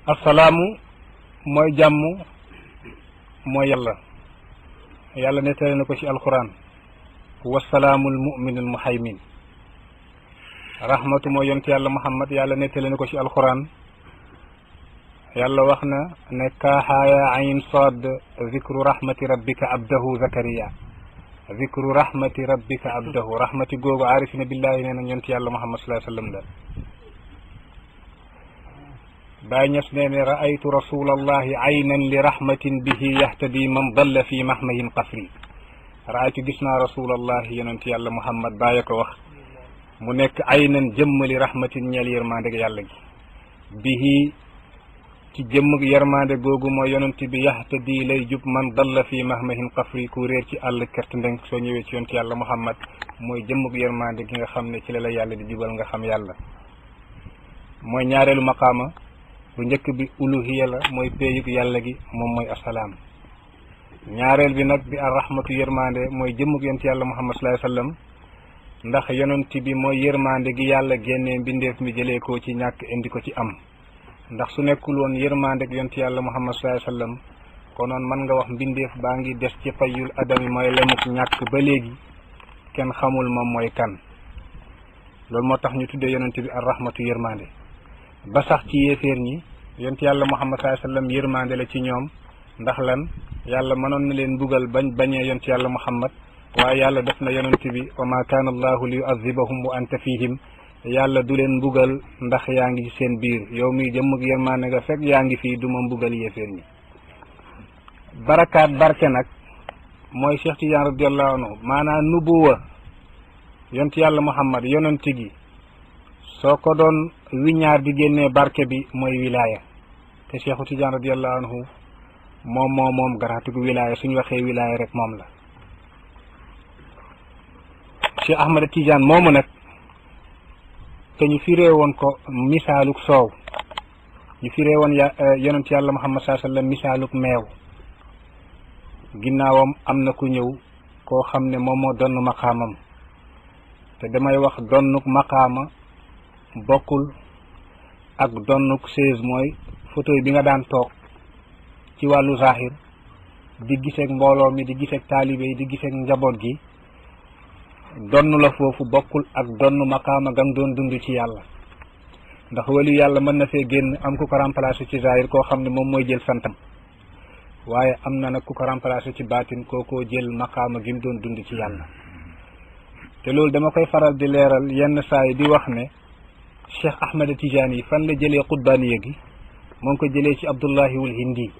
assalaamu mooy jàmm mooy yàlla nettali na ko ci alquran wasalaamul muminul muhaymin rahmatu mooy yonent yàlla muhammad yàlla nettali na ko ci alquran yàlla wax na ne kaaxaaya ayn saad zikru rahmati rabbika abdahu zakariya zikru rahmati rabbika abdahu rahmati googu aarifina billahi nee na yonent yàlla muhammad sallallahu alayhi wa sallam la Baay Ñas nee ne raaytu rasulallahi aynan li rahmatin bihi yahtadi man dalla fi mahmahin qasri raaytu gis naa rasulallahi yonent yàlla muhammad bàyyi ko wax mu nekk aynan jëmmali rahmatin ñeel yërmande yàlla gi bihi ci jëmm yërmande googu mooy yonent bi yahtadi lay jub man dalla fi mahmahin qasri ku réer ci àll kert ndeng soo ñëwee ci yonent yàlla muhammad mooy jëmm yërmande gi nga xam ne ci la yàlla di jubal nga xam yàlla mooy ñaareelu maqaama bu njëkk bi uluhiya la mooy péeyug yàlla gi moom mooy asalaam ñaareel bi nag bi arrahmatu yërmande mooy jëmmug yonent yàlla muhammad sallallahu alayhi wasallam ndax yonent bi mooy yërmande gi yàlla génnee mbindeef mi jëlee ko ci ñàkk indi ko ci am ndax su nekkul woon yërmande gi yonent yàlla muhammad sallallahu alayhi wasallam konoon mën nga wax mbindeef baa ngi des ci fayul adami mooy lemuk ñàkk ba léegi kenn xamul moom mooy kan loolu moo tax ñu tuddee yonent bi arrahmatu yërmande ba sax ci yéeféer ñi yonent yàlla muhammad sallallahu alayhi wasallam yërmande la ci ñoom ndax lan yàlla mënoon na leen mbugal bañee yonent yàlla muhammad waaye yàlla def na yonent bi wa ma kaana allahu li yu'adhibahum wa anta fihim yàlla du leen mbugal ndax yaa ngi ci seen biir yow mi jëmm ak yërmande nga fekk yaa ngi fii du ma mbugal yéeféer ñi barakaat barke nag mooy Cheikh Tidiane radiallahu anhu maanaam nubuwa yonent yàlla muhammad yonent gi soo ko doon wiñaar di génnee barke bi mooy wilaya te Cheikhu Tidiane radiallahu anhu moom garaatigu wilaya suñu waxee wilaya rek moom la Cheikh Ahmad Tidiane moomu nag te ñu firee woon ko misaaluk soow ñu firee woon yonent yàlla Muhammad sallallahu alayhi wasallam misaaluk meew ginnaawam am na ku ñëw koo xam ne moom moo donn maqaamam te damay wax donnuk maqaama bokkul ak donnuk chaise mooy fauteuil bi nga daan toog ci wàllu zahir di giseek mbooloo mi di giseek taalibe yi di giseek njaboot gi donn la foofu bokkul ak donn maqaama gam doon dund ci yàlla ndax wali yàlla mën na fee génn am ku ko remplacer ci zahir koo xam ne moom mooy jël santam waaye am na nag ku ko remplacer ci baatin kookoo jël maqaama gi mu doon dund ci yàlla te loolu dama koy faral di leeral yenn saa yi di wax ne Cheikh Ahmed Tidiane yi fan la jëlee xutbaaniya gi moo ngi ko jëlee ci Abdullahi wul Hindi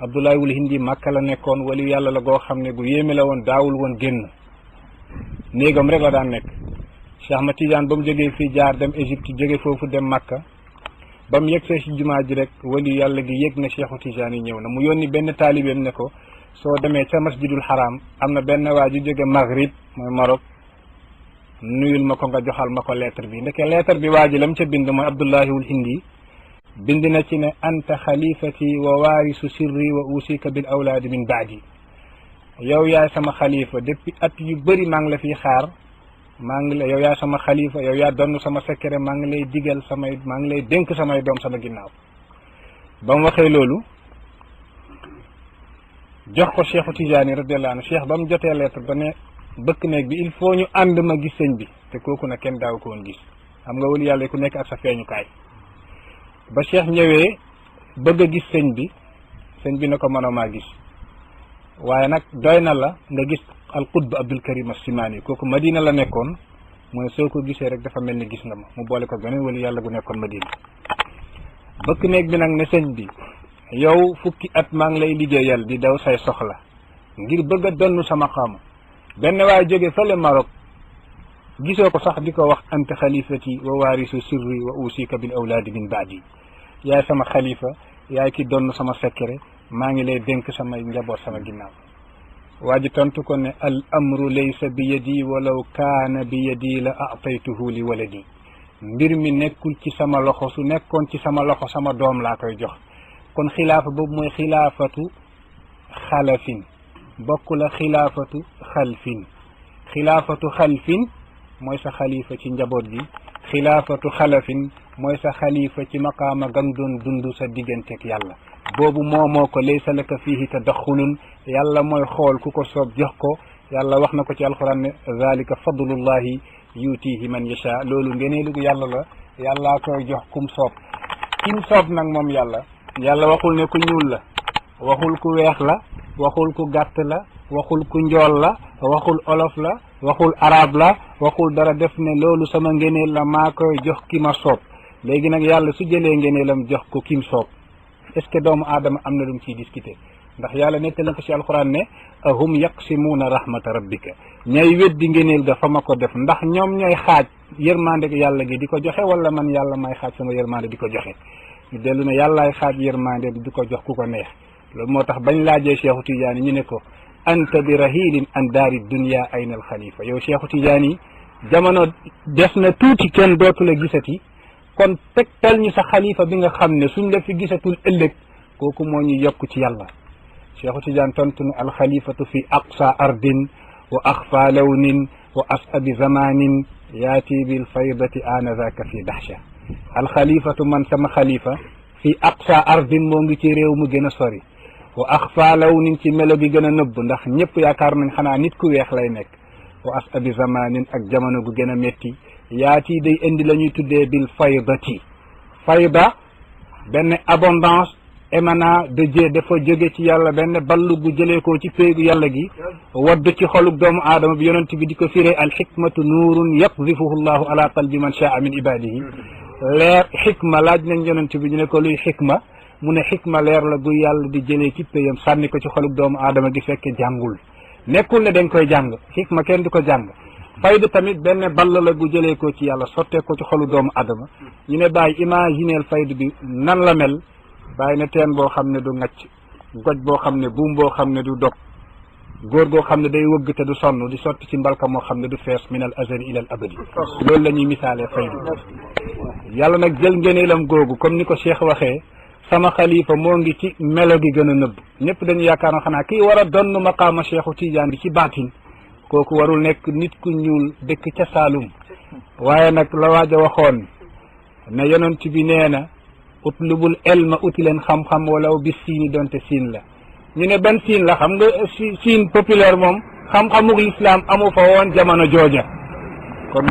Abdullahi wul Hindi Makka la nekkoon wali yàlla la goo xam ne gu yéeme la woon daawul woon génn néegam rek la daan nekk Cheikh Ahmed Tidiane ba mu jógee fii jaar dem Égypte jóge foofu dem Makka ba mu yegsee ci jumaa ji rek wali yàlla gi yëg na Cheikhu Tidiane yi ñëw na mu yónni benn taalibeem ne ko soo demee ca masjidul haram am na benn waa ju jóge Maghrib mooy Maroc nuyul ma ko nga joxal ma ko lettre bi ndeke lettre bi waa ji lam ca bind mooy Abdullahi wul Hindi bind na ci ne anta xalifati wa waarisu sirri wa usika bil awlaadi min baadi yow yaay sama xalifa depuis at yu bëri maa ngi la fiy xaar yow yaay sama xalifa yow yaa donn sama secret maa ngi lay digal maa ngi lay dénk samay doom sama ginnaaw ba mu waxee loolu jox ko Cheikhu Tidiane radiallahu anhu Cheikh ba mu jotee lettre ba ne bëkk néeg bi il faut ñu ànd ma gis sëñ bi te kooku nag kenn daaw ko woon gis xam nga wali yàlla ku nekk ak sa feeñukaay ba Cheikh ñëwee bëgg a gis sëñ bi ne ko mënoo maa gis waaye nag doy na la nga gis al qutb Abdul Karim as-Simani kooku Madina la nekkoon mooy soo ko gisee rek dafa mel ni gis nga ma mu boole ko beneen wali yàlla gu nekkoon Madina bëkk néeg bi nag ne sëñ bi yow fukki at maa ngi lay liggéeyal di daw say soxla ngir bëgg a donn sa maqaama benn waaye jóge fële Maroc gisoo ko sax di ko wax anta xalifati wa waarisu sirri wa usika bil awlaadi min baadi yaay sama xalifa yaay ki donn sama secret maa ngi lay dénk sama njaboot sama ginnaaw waa ji tontu ko ne al amru laysa bi yadi walaw kaana bi yadi la ataytuhu li waladi mbir mi nekkul ci sama loxo su nekkoon ci sama loxo sama doom laa koy jox kon xilaafa boobu mooy xilaafatu xalafin bokk la xilaafatu xalfin mooy sa xalifa ci njaboot gi xilaafatu xalafin mooy sa xalifa ci maqaama gang doon dund sa digganteeg yàlla boobu moomoo ko laysa laka fihi tadaxulun yàlla mooy xool ku ko soob jox ko yàlla wax na ko ci alquran ne zalika fadlullahi yutihi man yasha loolu ngeneelu yàlla la yàllaa koy jox kum soob kim soob nag moom yàlla waxul ne ku ñuul la waxul ku weex la waxul ku gàtt la waxul ku njool la waxul olof la waxul arab la waxul dara def ne loolu sama ngeneel la maa koy jox ki ma soob léegi nag yàlla su jëlee ngeneelam jox ko kim soob est-ce que doomu aadama am na lu mu ciy discuter ndax yàlla nettal na ko ci alquran ne ahum yaqsimuuna rahmata rabbika ñay weddi ngeneel ga fa ma ko def ndax ñoom ñooy xaaj yërmande yàlla gi di ko joxe wala man yàlla may xaaj sama yërmande di ko joxe ñu dellu ne yàllaay xaaj yërmande di ko jox ku ko neex loolu moo tax bañ laajee Cheikhu Tidiane ñu ne ko anta bi rahilin an daari dunya ayna al xalifa yow Cheikhu Tidiane jamono des na tuuti kenn dootu la gisati kon tegtal ñu sa xalifa bi nga xam ne suñ la fi gisatul ëllëg kooku moo ñu yokk ci yàlla Cheikhu Tidiane tontu ne alxalifatu fi aqsa ardin wa axfa lawnin wa asabi zamanin yaati bil faydati anadaka fi dahsha alxalifatu man sama xalifa fi aqsa ardin moo ngi ci réew mu gën a sori wa axfa lawnin ci melo bi gën a nëbb ndax ñëpp yaakaar nañ xanaa nit ku weex lay nekk wa asabi zamanin ak jamono gu gën a métti yaati day indi la ñuy tuddee bil faydati fayda benn abondance émanant de Dieu dafa jóge ci yàlla benn ballu gu jëlee ko ci péegu yàlla gi wadd ci xolug doomu aadama bi yonent bi di ko firee al xikmatu nuurun yaqzifuhu llahu ala qalbi man shaa min ibadihi leer xikma laaj nañ yonent bi ñu ne ko luy xikma mu ne xikma leer la gu yàlla di jëlee ci péyam sànni ko ci xolug doomu aadama gi fekke jàngul nekkul ne dañ koy jàng xikma kenn du ko jàng fayda tamit benn ball la gu jëlee ko ci yàlla sottee ko ci xolu doomu adama ñu ne bàyyi imagineel fayda bi nan la mel bàyyi ne teen boo xam ne du ngacc goj boo xam ne buum boo xam ne du dog góor goo xam ne day wëgg te du sonn di sotti ci mbalka moo xam ne du fees min al azali ila al abadi loolu la ñuy misaalee fayda yàlla nag jël ngeneelam googu comme ni ko Cheikh waxee sama xalifa moo ngi ci melo gi gën a nëbb ñëpp dañu yaakaar na xanaa kii war a donn maqaama Cheikhu Tidiane bi ci baatin kooku warul nekk nit ku ñuul dëkk ca Saalum waaye nag la waaj a waxoon ne yonent bi nee na utlubul elma uti leen xam-xam walaw bi siini donte siin la ñu ne ban siin la xam nga siin populaire moom xam-xamug l'islam amu fa woon jamono jooja kon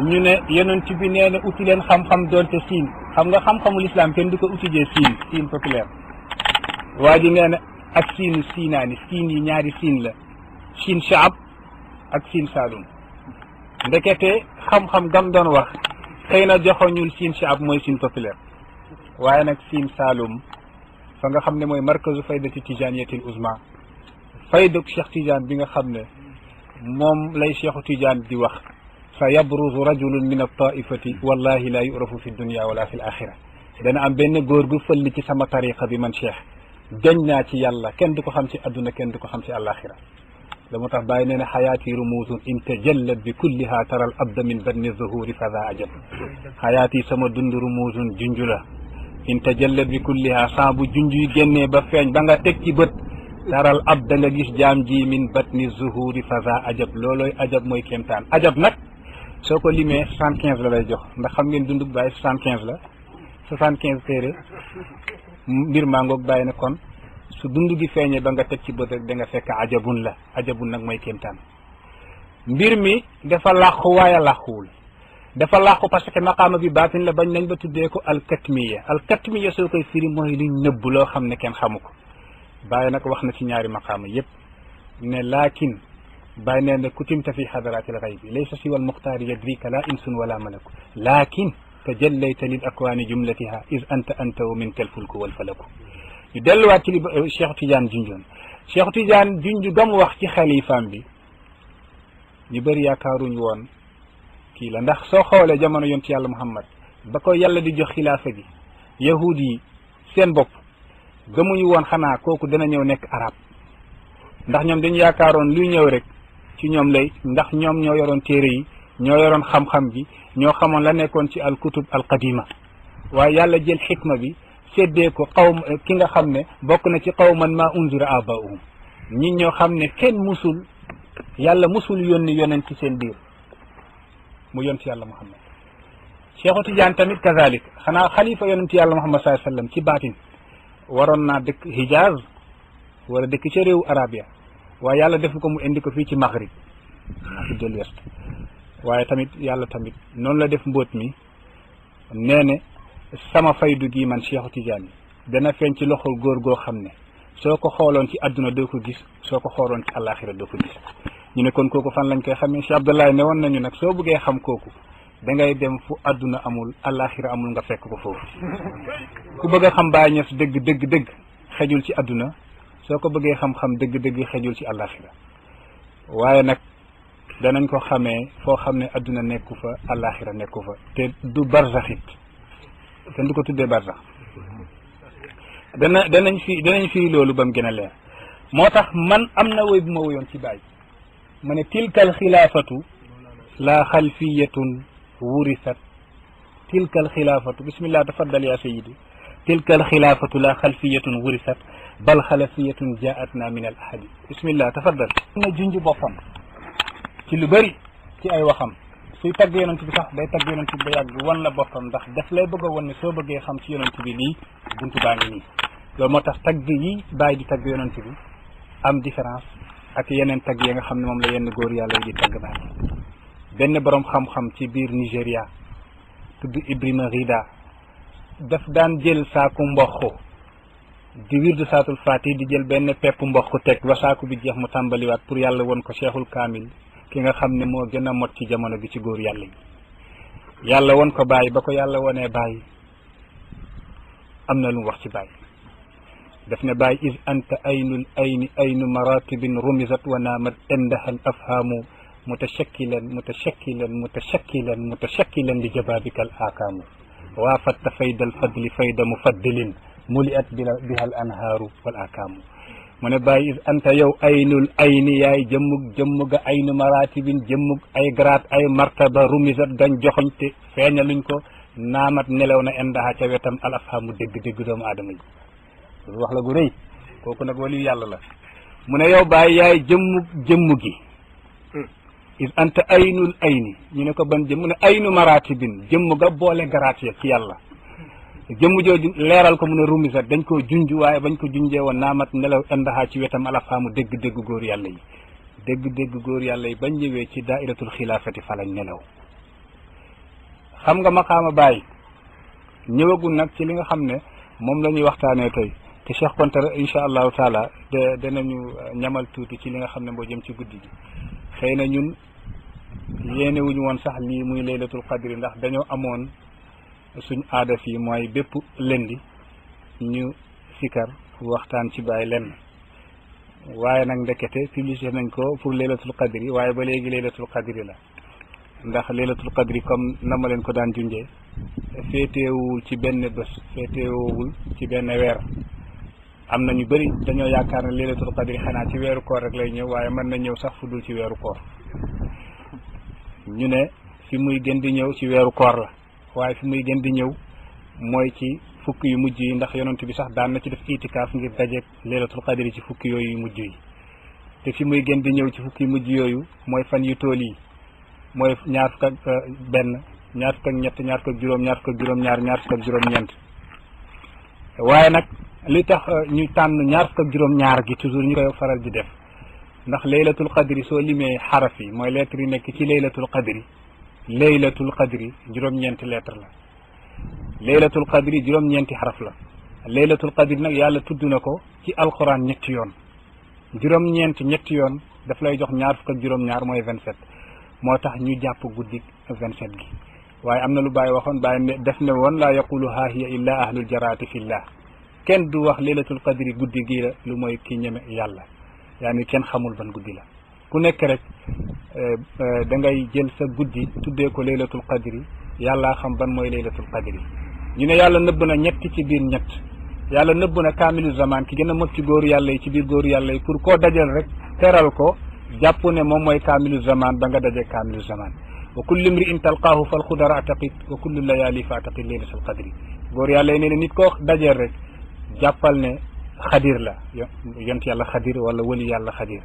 ñu ne yonent bi nee na uti leen xam-xam donte siin xam nga xam-xamul islam kenn du ko utijee siin populaire waa ji nee na ak siinu siinaani siin yi ñaari siin la siin shaab ak siin saalum ndekete xam-xam gam doon wax xëy na joxoñul siin shaab mooy siin populaire waaye nag siin saalum fa nga xam ne mooy markazu faydati tijaniyatil uzma fayduk Cheikh Tidiane bi nga xam ne moom lay Cheikhu Tidiane di wax sa yabruzu rajulun min altaifati wallahi la yurafu fi dunia wala fi l axira dana am benn góor gu fëll ci sama tariqa bi man Cheikh gañ naa ci yàlla kenn du ko xam ci adduna kenn du ko xam ci àlaxira la moo tax bàyyi nee na xayaati rumuusun in tajallat bi kulliha tara al abda min badni zuhuri fa za ajab xayaati sama dund rumuusun junju la in tajallat bi kulliha saa bu junj yi génnee ba feeñ ba nga teg ci bët taral ab da nga gis jaam ji min batni zuhuri fa za ajab loolooy ajab mooy kéemtaan ajab nag soo ko limee 75 la lay jox ndax xam ngeen dundug bàyyi 75 la 75 téere mbir maa ngoog bàyyi ne kon su dund gi feeñee ba nga teg ci bët rek da nga fekk ajabun la ajabun nag mooy kéemtaan mbir mi dafa làqu waaye làquwul dafa làqu parce que maqaama bi baatin la bañ nañ ba tuddee ko alkatmiya soo koy firi mooy luñ nëbb loo xam ne kenn xamu ko bàyyi nag wax na ci ñaari maqaama yépp ne laakin bàyyi nee ne kutimta fi xadaraati al xaybi laysa siwa almuxtaari yadrika la insun wala malaku laakin tajallayta lil akwaani jumlatiha is anta wa minka alfulku walfalaku ñu delluwaat ci li Cheikh Tidiane junjoon Cheikh Tidiane junj gam wax ci xalifaam bi ñu bëri yaakaaruñ woon kii la ndax soo xoolee jamono yonent yàlla Muhammad ba ko yàlla di jox xilaafa gi yahud yi seen bopp gëmuñu woon xanaa kooku dana ñëw nekk arab ndax ñoom dañu yaakaaroon luy ñëw rek ci ñoom lay ndax ñoom ñoo yoroon téere yi ñoo yoroon xam-xam bi ñoo xamoon la nekkoon ci al kutub al qadima waaye yàlla jël xikma bi séddee ko ki nga xam ne bokk na ci qawman ma unzira abaahum ñi ñoo xam ne kenn musul yàlla musul yónni yonent ci seen biir mu yonent yàlla Muhammad. Cheikhu Tidiane tamit kazalik xanaa xalifa yonent yàlla Muhammad sallallahu alayhi wasallam ci baatin waroon naa dëkk Hijaz wala dëkk ca réewu Arabia waaye yàlla def ko mu indi ko fii ci Maghrib Afrique de l'Ouest waaye tamit yàlla tamit noonu la def mbóot mi nee ne sama faydu gi man Cheikhu Tidiane dana feeñ ci loxol góor goo xam ne soo ko xooloon ci àdduna doo ko gis soo ko xooloon ci àllaaxira doo ko gis ñu ne kon kooku fan lañ koy xamee Cheikh Abdoulaye ne woon nañu nag soo bëggee xam kooku da ngay dem fu àdduna amul àllaaxira amul nga fekk ko foofu ku bëgg a xam Baay Ñas dëgg dëgg dëgg xejul ci àdduna soo ko bëggee xam-xam dëgg dëgg xejul ci àllaaxira waaye nag danañ ko xamee foo xam ne àdduna nekku fa àllaaxira nekku fa te du barzaxit kenn du ko tuddee barzax danañ fi loolu ba mu gën a leer moo tax man am na woy bu ma woyoon ci Baay ma ne tilkal xilaafatu la xalfiyatun wurisat tilkal xilaafatu bismillah tafaddal ya sayidi tilkal xilaafatu la xalfiyatun wurisat bal xalafiyatun jaatna min al ahadi bismillah tafaddal na junj boppam ci lu bëri ci ay waxam suy tagg yonent bi sax day tagg yonent bi ba yàgg wan la boppam ndax daf lay bëgg a wan ne soo bëggee xam ci yonent bi lii buntu baa ngi nii loolu moo tax tagg yi Baay di tagg yonent bi am différence ak yeneen tagg yi nga xam ne moom la yenn góor yàlla yi di tagg Baay benn borom xam-xam ci biir Nigéria tudd Ibrahima Rida daf daan jël saaku mboq di wirdu saatul Faati di jël benn pepp mboq teg ba saaku bi jeex mu tàmbaliwaat pour yàlla won ko Cheikhul Kaamil ki nga xam ne moo gën a mot ci jamono bi ci góor yàlla yi yàlla won ko Baay ba ko yàlla wonee Baay am na lu mu wax ci Baay daf ne Baay is anta aynul ayni aynu maratibin rumizat wa naamat indaha al afhamu mutashakkilan li jababika al akaamu waafatta fayda al fadli fayda mufaddilin muliat biha al anhaaru wal akaamu mu ne Baay is anta yow aynul ayni yaay jëmmug ga aynu maratibin jëmmug ay grade ay martaba rumizat gañ joxoñ te feeñaluñ ko naamat nelaw na indaha ca wetam al afhamu dégg doomu aadama yi loolu wax la gu rëy kooku nag waliyu yàlla la mu ne yow Baay yaay jëmm gi is anta aynul ayni ñu ne ko ban jëm mu ne aynu maratibin jëmm ga boole garaat ya ci yàlla jëmm jooju leeral ko mu ne rumisat dañ koo junj waaye bañ ko junjee woon naamat nelaw indaha ci wetam alafaamu dégg góor yàlla yi dégg góor yàlla yi bañ ñëwee ci daairatul xilaafati fa lañ nelaw xam nga maqaama Baay ñëwagul nag ci li nga xam ne moom la ñuy waxtaanee tey te Cheikh Konte incha allahu taala danañu ñamal tuuti ci li nga xam ne moo jëm ci guddi gi xëy na ñun yéene wuñu woon sax lii muy laylatul qadri ndax dañoo amoon suñ aada fii mooy bépp lëndi ñu sikar waxtaan ci Baay lenn waaye nag ndekete publicité nañ ko pour laylatul qadri waaye ba léegi laylatul qadri la ndax laylatul qadri comme na ma leen ko daan junjee féeteewul ci benn bés féeteewul ci benn weer am na ñu bëri dañoo yaakaar ne laylatul qadri xanaa ci weeru koor rek lay ñëw waaye mën na ñëw sax fu dul ci weeru koor ñu ne fi muy gën di ñëw ci weeru koor la waaye fi muy gën di ñëw mooy ci fukk yu mujj yi ndax yonent bi sax daan na ci def itikaaf ngir dajeek laylatul qadri ci fukki yooyu yu mujj yi te fi muy gën di ñëw ci fukki yu mujj yooyu mooy fan yu tool yi mooy ñaar fukk ak benn ñaar fukk ak ñett ñaar fukk ak juróom ñaar fukk ak juróom-ñaar ñaar fukk ak juróom-ñeent waaye nag li tax ñu tànn ñaar fukk ak juróom-ñaar gi toujours ñu koy faral di def ndax laylatul qadri soo limee xaraf yi mooy lettre yi nekk ci laylatul qadri juróom-ñeenti lettre la laylatul qadri juróom-ñeenti xaraf la laylatul qadri nag yàlla tudd na ko ci alquran ñetti yoon ñetti yoon daf lay jox ñaar fukk ak juróom-ñaar mooy 27 moo tax ñu jàpp guddi 27 gi waaye am na lu Baay waxoon Baay def ne woon laa yaqulu haa hiya illa ahlul jaraati fillah kenn du wax laylatul qadri guddi gii la lu mooy ki ñeme yàlla yaani kenn xamul ban guddi la ku nekk rek da ngay jël sa guddi tuddee ko laylatul qadri yàllaa xam ban mooy laylatul qadri ñu ne yàlla nëbb na ñetti ci biir ñett yàlla nëbb na kaamilu zaman ki gën a mag ci góoru yàlla yi ci biir góoru yàlla yi pour koo dajal rek teral ko jàpp ne moom mooy kaamilu zaman ba nga dajee kaamilu zaman wa kullu imri'in talqaahu fal xudara ataqid wa kullu layali fa ataqid laylatul qadri góor yàlla yi nee na nit koo dajeel rek jàppal ne xadir la yont yàlla xadir wala wali yàlla xadir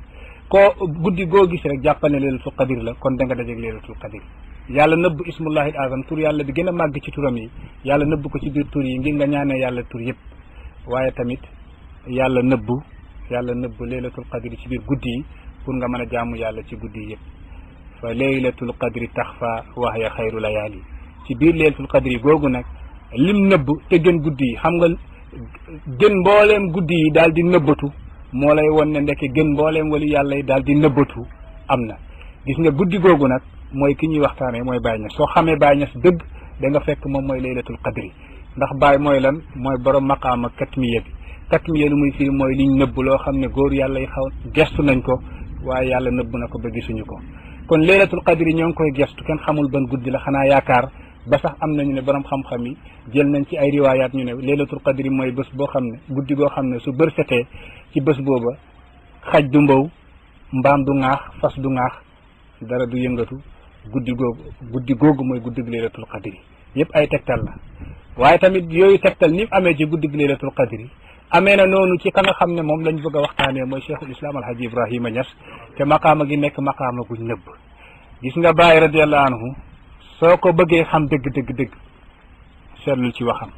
guddi goo gis rek jàppal ne laylatul qadr la kon da nga dajeeg laylatul qadr yàlla nëbb ismullahil azam tur yàlla bi gën a màgg ci turam yi yàlla nëbb ko ci biir tur yi ngir nga ñaanee yàlla tur yëpp waaye tamit yàlla nëbb laylatul qadr ci biir guddi yi pour nga mën a jaamu yàlla ci guddi yi yëpp fa laylatul qadri taxfa wa hiya xayru layaali ci biir laylatul qadri googu nag lim nëbb te gën guddi yi xam nga gën mbooleem guddi yi daal di nëbbatu moo lay won ne ndeke gën mbooleem wali yàlla yi daal di nëbbatu am na gis nga guddi googu nag mooy ki ñuy waxtaanee mooy Baye Niass soo xamee Baye Niass dëgg da nga fekk moom mooy laylatul qadri ndax Baye mooy lan mooy borom maqaama katmiya bi katmiya lu muy firi mooy liñ nëbb loo xam ne góor yàlla yi xaw gestu nañ ko waaye yàlla nëbb na ko ba gisuñu ko kon laylatul qadri ñoo ngi koy gestu kenn xamul ban guddi la xanaa yaakaar ba sax am nañu ne borom xam-xam yi jël nañ ci ay riwaayaat ñu ne laylatul qadri mooy bés boo xam ne guddi goo xam ne su bër setee ci bés booba xaj du mbaw mbaam du ŋaax fas du ŋaax dara du yëngatu guddi googu mooy guddi gi laylatul qadri yëpp ay tegtal la waaye tamit yooyu tegtal ni amee ci guddi gi laylatul qadri amee na noonu ci ka nga xam ne moom lañ bëgg a waxtaanee mooy cheikhul islam alhaji Ibrahima Niass te maqaama gi nekk maqaama guñ nëbb gis nga Baye radiallahu anhu soo ko bëggee xam dëgg seetlul ci waxam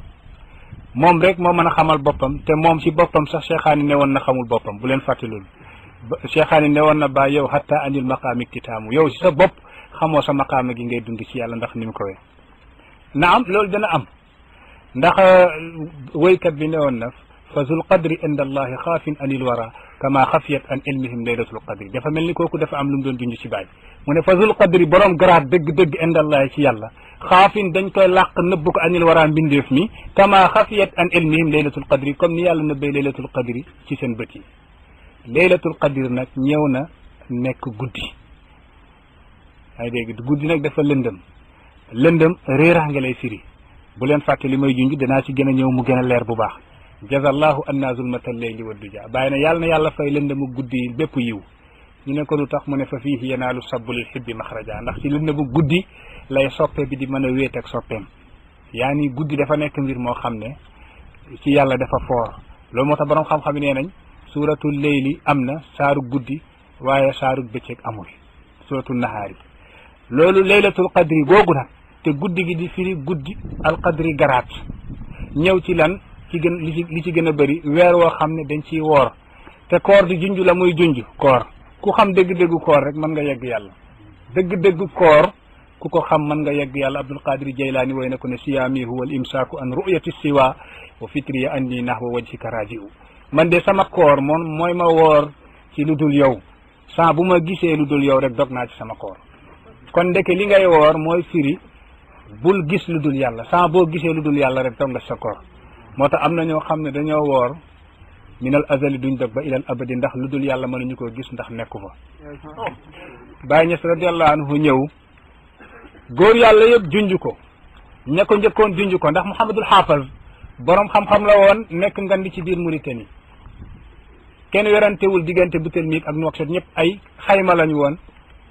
moom rek moo mën a xamal boppam te moom ci boppam sax cheikhaani ne woon na xamul boppam bu leen fàtte loolu cheikhaani ne woon na ba yow hatta anil maqaami kitaamu yow ci sa bopp xamoo sa maqaama gi ngay dund ci yàlla ndax ni mu ko wee na am loolu dana am ndax woykat bi ne woon na fa zul qadri inda allahi xaafin anil wara kama xafiyat an ilmihim laylatul qadri dafa mel ni kooku dafa am lu mu doon junj ci baay mu ne fa zul qadri borom garaat dëgg-dëgg inda allahi ci yàlla xaafin dañ koy làq nëbb ko anil wara mbindeef mi kama xafiyat an ilmihim laylatul qadri comme ni yàlla nëbbee laylatul qadri ci seen bët yi laylatul qadri nag ñëw na nekk guddi ay dégg guddi nag dafa lëndëm réeraange lay firi bu leen fàtte li may junj danaa ci gën a ñëw mu gën a leer bu baax jazallahu anna zulmatal layli wa duja bàyyi na yàlla fay lëndëmu guddi yi bépp yiw ñu ne ko lu tax mu ne fa fiihi yanaalu sabbu lil xibbi maxraja ndax ci lëndëmu guddi lay soppe bi di mën a wéet ak soppeem yaa ni guddi dafa nekk mbir moo xam ne ci yàlla dafa foor loolu moo tax borom xam-xam nee nañ suuratul layli am na saaru guddi waaye saaru bëccëg amul suuratul nahaari loolu laylatul qadri googu nag te guddi gi di firi guddi alqadri garaat ñëw ci lan ci gën li ci gën a bëri weer woo xam ne dañ ciy woor te koor di junj la muy junj koor ku xam dëgg-dëggu koor rek mën nga yegg yàlla dëgg-dëggu koor ku ko xam mën nga yegg yàlla Abdul Qadir Jaylaani way na ko ne siyaami huwa al imsaaku an ru'yati siwa wa fitriya anni nahwa wajhika raji'u man de sama koor moom mooy ma woor ci lu dul yow saa bu ma gisee lu dul yow rek dog naa ci sama koor kon ndeke li ngay woor mooy firi bul gis lu dul yàlla saa boo gisee lu dul yàlla rek dog nga sa koor moo tax am na ñoo xam ne dañoo woor minal azali duñ dog ba ilal abadi ndax lu dul yàlla mënuñu koo gis ndax nekku fa Baye Niass radiallahu anhu ñëw góor yàlla yëpp junj ko ña ko njëkkoon junj ko ndax Mouhamadul Haafaz borom xam-xam la woon nekk ngandi ci biir Mauritanie kenn werantewul diggante Boutelmik ak Nouakchott ñëpp ay xayma lañu woon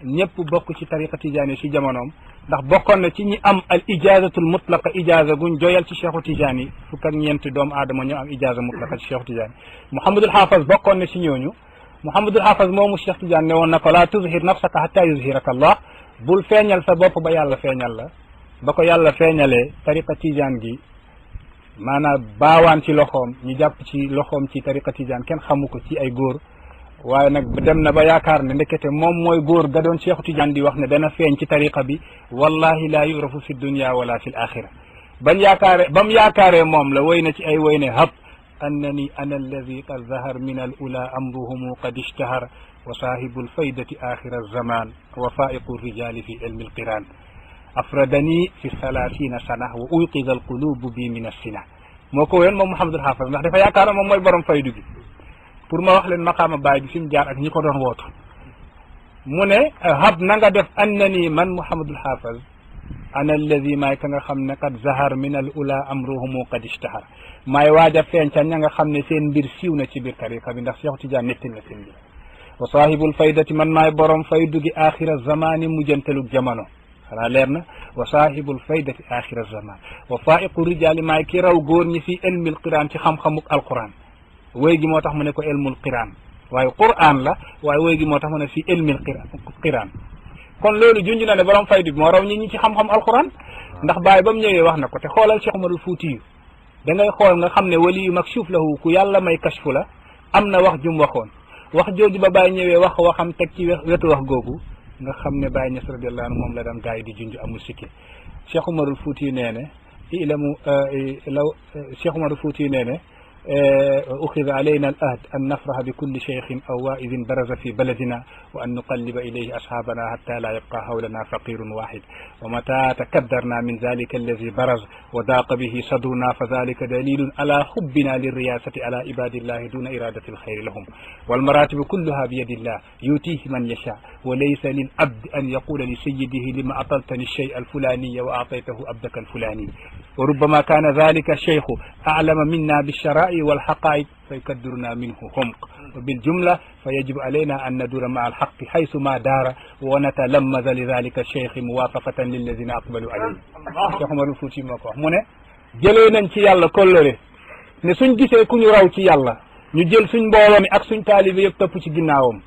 ñëpp bokk ci tariqa tijaani ci jamonoom ndax bokkoon na ci ñi am al ijazatul mutlaqa ijaza guñ joyal ci cheikhu tijaani fukk ak ñeenti doomu aadama ñoo am ijaza mutlaqa ci cheikhu tijaani Mouhamadul Haafaz bokkoon na ci ñooñu Mouhamadul Haafaz moomu cheikh tijaani ne woon na ko laa tuzhir nafsaka hatta yuzhiraka allah bul feeñal sa bopp ba yàlla feeñal la ba ko yàlla feeñalee tariqa tijaan gi maanaam baawaan ci loxoom ñu jàpp ci loxoom ci tariqa tijaan kenn xamu ko ci ay góor waaye nag dem na ba yaakaar ne ndekete moom mooy góor ga doon cheikhu tijaan di wax ne dana feeñ ci tariqa bi wallahi laa yurafu fi dunya wala fi l axira ba mu yaakaaree moom la woy na ci ay woy ne hab annani ana alladi qad zahar min al ula amruhumu qad ishtahar wa saahibu lfaydati axira alzaman wa faiqu rijali fi ilmi alqiran afradani fi salaasina sana wa uyqida alqulubu bi min assina moo ko woyoon moom Mouhamadul Haafaz ndax dafa yaakaar moom mooy borom faydu gi pour ma wax leen maqaama baay bi fi mu jaar ak ñi ko doon wootu mu ne hab na nga def annani man Mouhamadul Haafaz ana alladi maay ka nga xam ne qad zahar min al ula amruhumu qad ishtahar maay waaj a feeñ ca ña nga xam ne seen mbir siiw na ci biir tariqa bi ndax Cheikh Tidiane nettil na seen mbir wa saahibul faydati man maay borom faydu gi axira zamani mujjantelug jamono xanaa leer na wa saahibul faydati axira zaman wa faiqu rijali maay ki raw góor ñi fi ilmil qiraan ci xam-xamuk alquran wéy gi moo tax mu ne ko ilmul qiraan waaye Qur'an la waaye woy gi moo tax mu ne fi ilmil qiraan kon loolu junj na ne borom faydu bi moo raw ñi ci xam-xam alquran ndax Baye ba mu ñëwee wax na ko te xoolal Cheikh Umarul Fuuti yu da ngay xool nga xam ne wali yu makshuf lahu ku yàlla may kashfu la am na wax jum waxoon wax jooju ba Baye ñëwee wax waxam teg ci wetu wax googu nga xam ne Baye Ñas radiyallahu anhu moom la daan gaa yi di junj amul sikki Cheikh Umarul Fuuti yu nee ne ilamu law Cheikh Umarul Fuuti yu nee ne أخذ علينا الأهد أن نفرح بكل شيخ أو واعظ برز في بلدنا وأن نقلب إليه أصحابنا حتى لا يبقى حولنا فقير واحد ومتى تكدرنا من ذلك الذي برز وضاق به صدرنا فذلك دليل على حبنا للرياسة على عباد الله دون إرادة الخير لهم والمراتب كلها بيد الله يؤتيه من يشاء وليس للعبد أن يقول لسيده لما أعطيتني الشيء الفلاني وأعطيته عبدك الفلاني وربما كان ذلك الشيخ أعلم منا بالشرائع والحقائق فيكدرنا منه حمق وبالجملة فيجب علينا أن ندور مع الحق حيث ما دار ونتلمذ لذلك الشيخ موافقة للذين أقبلوا عليه Cheikh Umarul Fuuti moo ko wax mu ne jëlee nañ ci yàlla kollëre ne suñ gisee ku ñu raw ci yàlla ñu jël suñ mbooloo mi ak suñ taalibe yëpp topp ci ginnaawam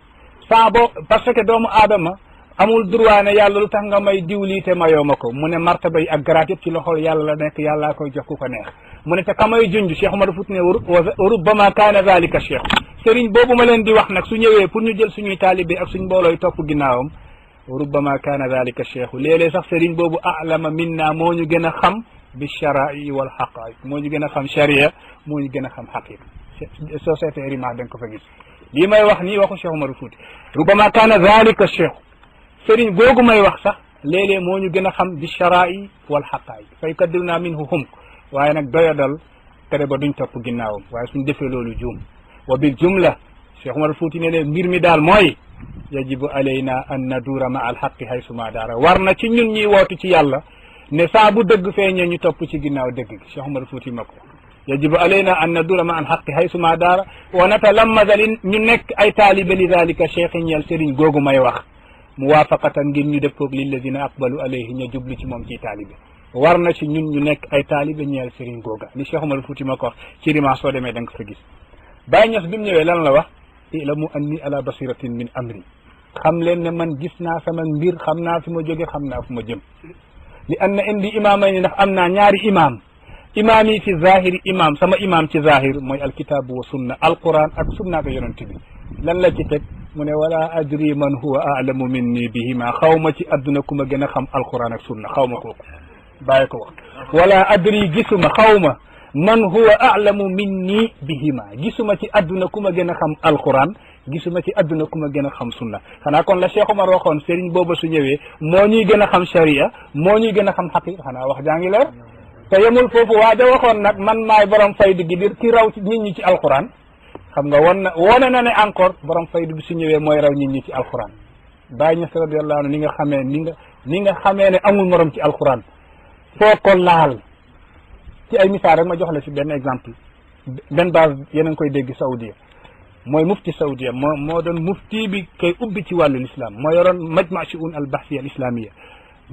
saa boo parce que doomu aadama amul droit ne yàlla lu tax nga may diwlii te mayoo ma ko mu ne martaba yi ak garaat yëpp ci loxol yàlla la nekk yàllaa koy jox ku ko neex mu ne te kamay junj Cheikh Umarul Fuuti ne rubbama kaana zalika cheikh sëriñ boobu ma leen di wax nag su ñëwee pour ñu jël suñuy taalibe ak suñ mboolooy topp ginnaawam rubbama kaana zalika cheikh léeg-léeg sax sëriñ boobu alama minna moo ñu gën a xam bi sharai wal haqaiq moo ñu gën a xam sharia moo ñu gën a xam xaqiqa soo seetee rimaax da nga ko fa gis lii may wax nii waxu Cheikh Umarul Fuuti rubbama kaana zalika cheikh sëriñ googu may wax sax léeg-léeg moo ñu gën a xam bi sharai wal haqaiq fay kaddiruna minhu humk waaye nag doyadal tere ba duñ topp ginnaawam waaye suñ defee loolu juum wa bil jumla Cheikh Umarul Fuuti ne ne mbir mi daal mooy yajibu alayna an naduura ma al xaqi haysuma daara war na ci ñun ñuy wootu ci yàlla ne saa bu dëgg feeñee ñu topp ci ginnaaw dëgg gi Cheikh Umarul Fuuti ma ko yajibu alayna an naduura ma al xaqi haysuma daara wa natalammaza li ñu nekk ay taalibe li dalika cheikh ñeel sëriñ googu may wax muwaafaqatan ngir ñu dëppoog lilladina aqbalu alayhi ñu jublu ci moom ciy taalibe war na ci ñun ñu nekk ay taalibe ñeel sëriñ googa li Cheikh Umarul Fuuti ma ko wax ci rima soo demee da nga ko fa gis Baye Ñas bi mu ñëwee lan la wax ilamu anni ala basiratin min amri xam leen ne man gis naa sama mbir xam naa fi ma jóge xam naa fu ma jëm li anna indi imaamay ni ndax am naa ñaari imaam imaam yi fi zahiri imaam sama imaam ci zahir mooy alkitaabu wa sunna alquran ak sunnaata yonent bi lan la ci teg mu ne wala adri man huwa aalamu minni bihima xaw ma ci adduna ku ma gën a xam alquran ak sunna xaw ma kooku bàyyi ko wax wala adri gisuma xaw ma man huwa aalamu minni bihima gisuma ci adduna ku ma gën a xam alquran gisuma ci adduna ku ma gën a xam sunna xanaa kon la Cheikh Omar waxoon sëriñ booba su ñëwee moo ñuy gën a xam sharia moo ñuy gën a xam xaqiqa xanaa wax jaa ngi leer te yemul foofu waaja waxoon nag man maay borom faydu gi dir ki raw ci nit ñi ci alquran xam nga wone na ne encore borom faydu bi su ñëwee mooy raw nit ñi ci alquran Baye Ñas radiyallahu anhu ni nga xamee ne amul morom ci alquran foo ko laal ci ay misaal rek ma jox la ci benn exemple benn base yéen a ngi koy dégg Saoudia mooy mufti Saoudia moo doon mufti bi koy ubbi ci wàllu l'islam moo yoroon majma shu'un al bahsiya al islamia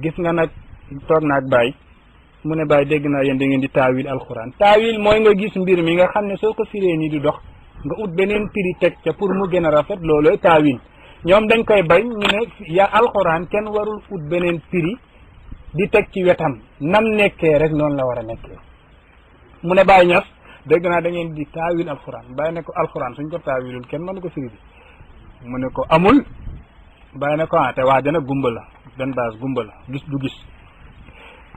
gis nga nag toog naag Baye mu ne Baye dégg naa yéen da ngeen di taawil alquran taawil mooy nga gis mbir mi nga xam ne soo ko firee nii di dox nga ut beneen piri teg ca pour mu gën a rafet loolooy taawil ñoom dañ koy bañ ñu ne ya alquran kenn warul ut beneen piri di teg ci wetam nam nekkee rek noonu la war a nekkee mu ne Baye Ñas dégg naa da ngeen di taawil alquran Baye ne ko alquran suñ ko taawilul kenn mënu ko firi bi mu ne ko amul Baye ne ko te waaja nag gumba la benn base gumba la gis du gis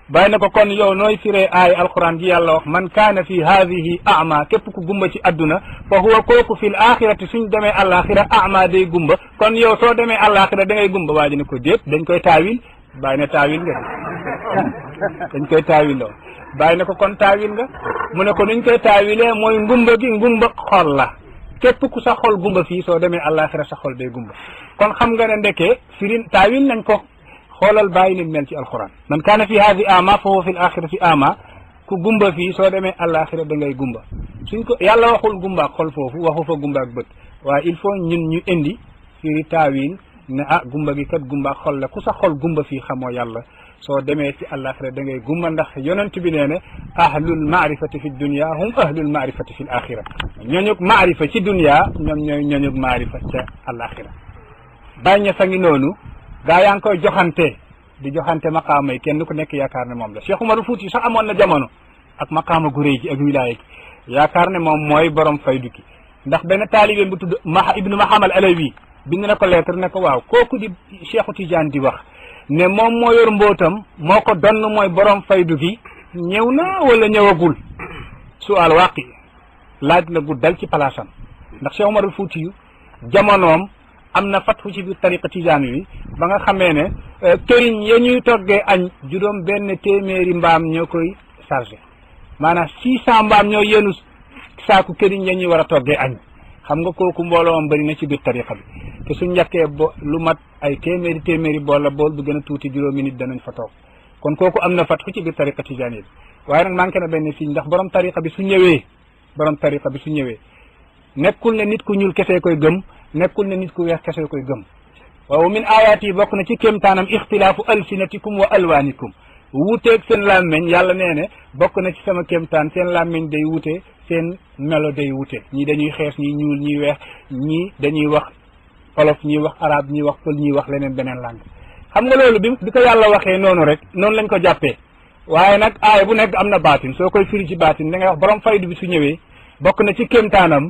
Baye ne ko kon yow nooy firee aay alquran ji yàlla wax man kaana fi haadihi ama képp ku gumba ci adduna fa huwa kooku fil axirati suñ demee alaxira ama day gumba kon yow soo demee alaxira da ngay gumba waaji ne ko déet dañ koy taawil Baye ne taawil nga dañ koy taawil loo Baye ne ko kon taawil nga mu ne ko nuñ koy taawilee mooy ngumba gi ngumba xol la képp ku sa xol gumba fii soo demee alaxira sa xol day gumba kon xam nga ne ndekee firin taawil nañ ko xoolal Baye ni mel ci alquran man kaana fi haadi ama fa huwa fi l axirati ama ku gumba fii soo demee alaxira da ngay gumba suñ ko yàlla waxul gumba ak xol foofu waxu fa gumba ak bët waaye il faut ñun ñu indi firi taawil ne ah gumba gi kat gumba xol la ku sa xol gumba fii xamoo yàlla soo demee ci àllaaxira da ngay gumba ndax yonent bi nee ne ahlul maarifati fi dunia hum ahlul maarifati fi l axira ñooñug maarifa ci dunia ñoom ñooy ñooñug maarifa ca àllaaxira bàyyi sa ngi noonu gaa yaa ngi koy joxante di joxante maqaama yi kenn ku nekk yaakaar ne moom la Cheikh Umarul Fuuti sax amoon na jamono ak maqaama gu réy gi ak wilaaya gi yaakaar ne moom mooy borom faydu gi ndax benn taalibe bu tudd ibnu Mahamal Alawi bind na ko lettre ne ko waaw kooku di Cheikhu Tidiane di wax ne moom moo yor mbootam moo ko donn mooy borom faydu gi ñëw na wala ñëwagul sual waqi laaj la gu dal ci palaasam ndax Cheikh Umarul Fuuti yu jamonoom am na fatfu ci biir tariqa Tidiane bi ba nga xamee ne këriñ ya ñuy toggee añ juróom benn téeméeri mbaam ñoo koy chargé maanaam 600 mbaam ñoo yenu saaku këriñ ya ñuy war a toggee añ xam nga kooku mbooloom bëri na ci biir tariqa bi te suñ njëkkee lu mat ay téeméeri bool la bool bu gën a tuuti juróomi nit danañ fa toog kon kooku am na fatfu ci biir tariqa Tidiane bi waaye nag manqué na benn signe ndax borom tariqa bi su ñëwee nekkul ne nit ku ñuul kese koy gëm nekkul ne nit ku weex kese koy gëm waaw min ayaat yi bokk na ci kéemtaanam ixtilaafu alsinatikum wa alwaanikum wuuteeg seen làmmeñ yàlla nee ne bokk na ci sama kéemtaan seen làmmeñ day wute seen melo day wute ñii dañuy xees ñii ñuul ñii weex ñii dañuy wax olof ñii wax arab ñii wax pël ñii wax leneen beneen langue xam nga loolu bi ko yàlla waxee noonu rek noonu lañ ko jàppee waaye nag aaya bu nekk am na baatin soo koy firi ci baatin da ngay wax borom faydu bi su ñëwee bokk na ci kéemtaanam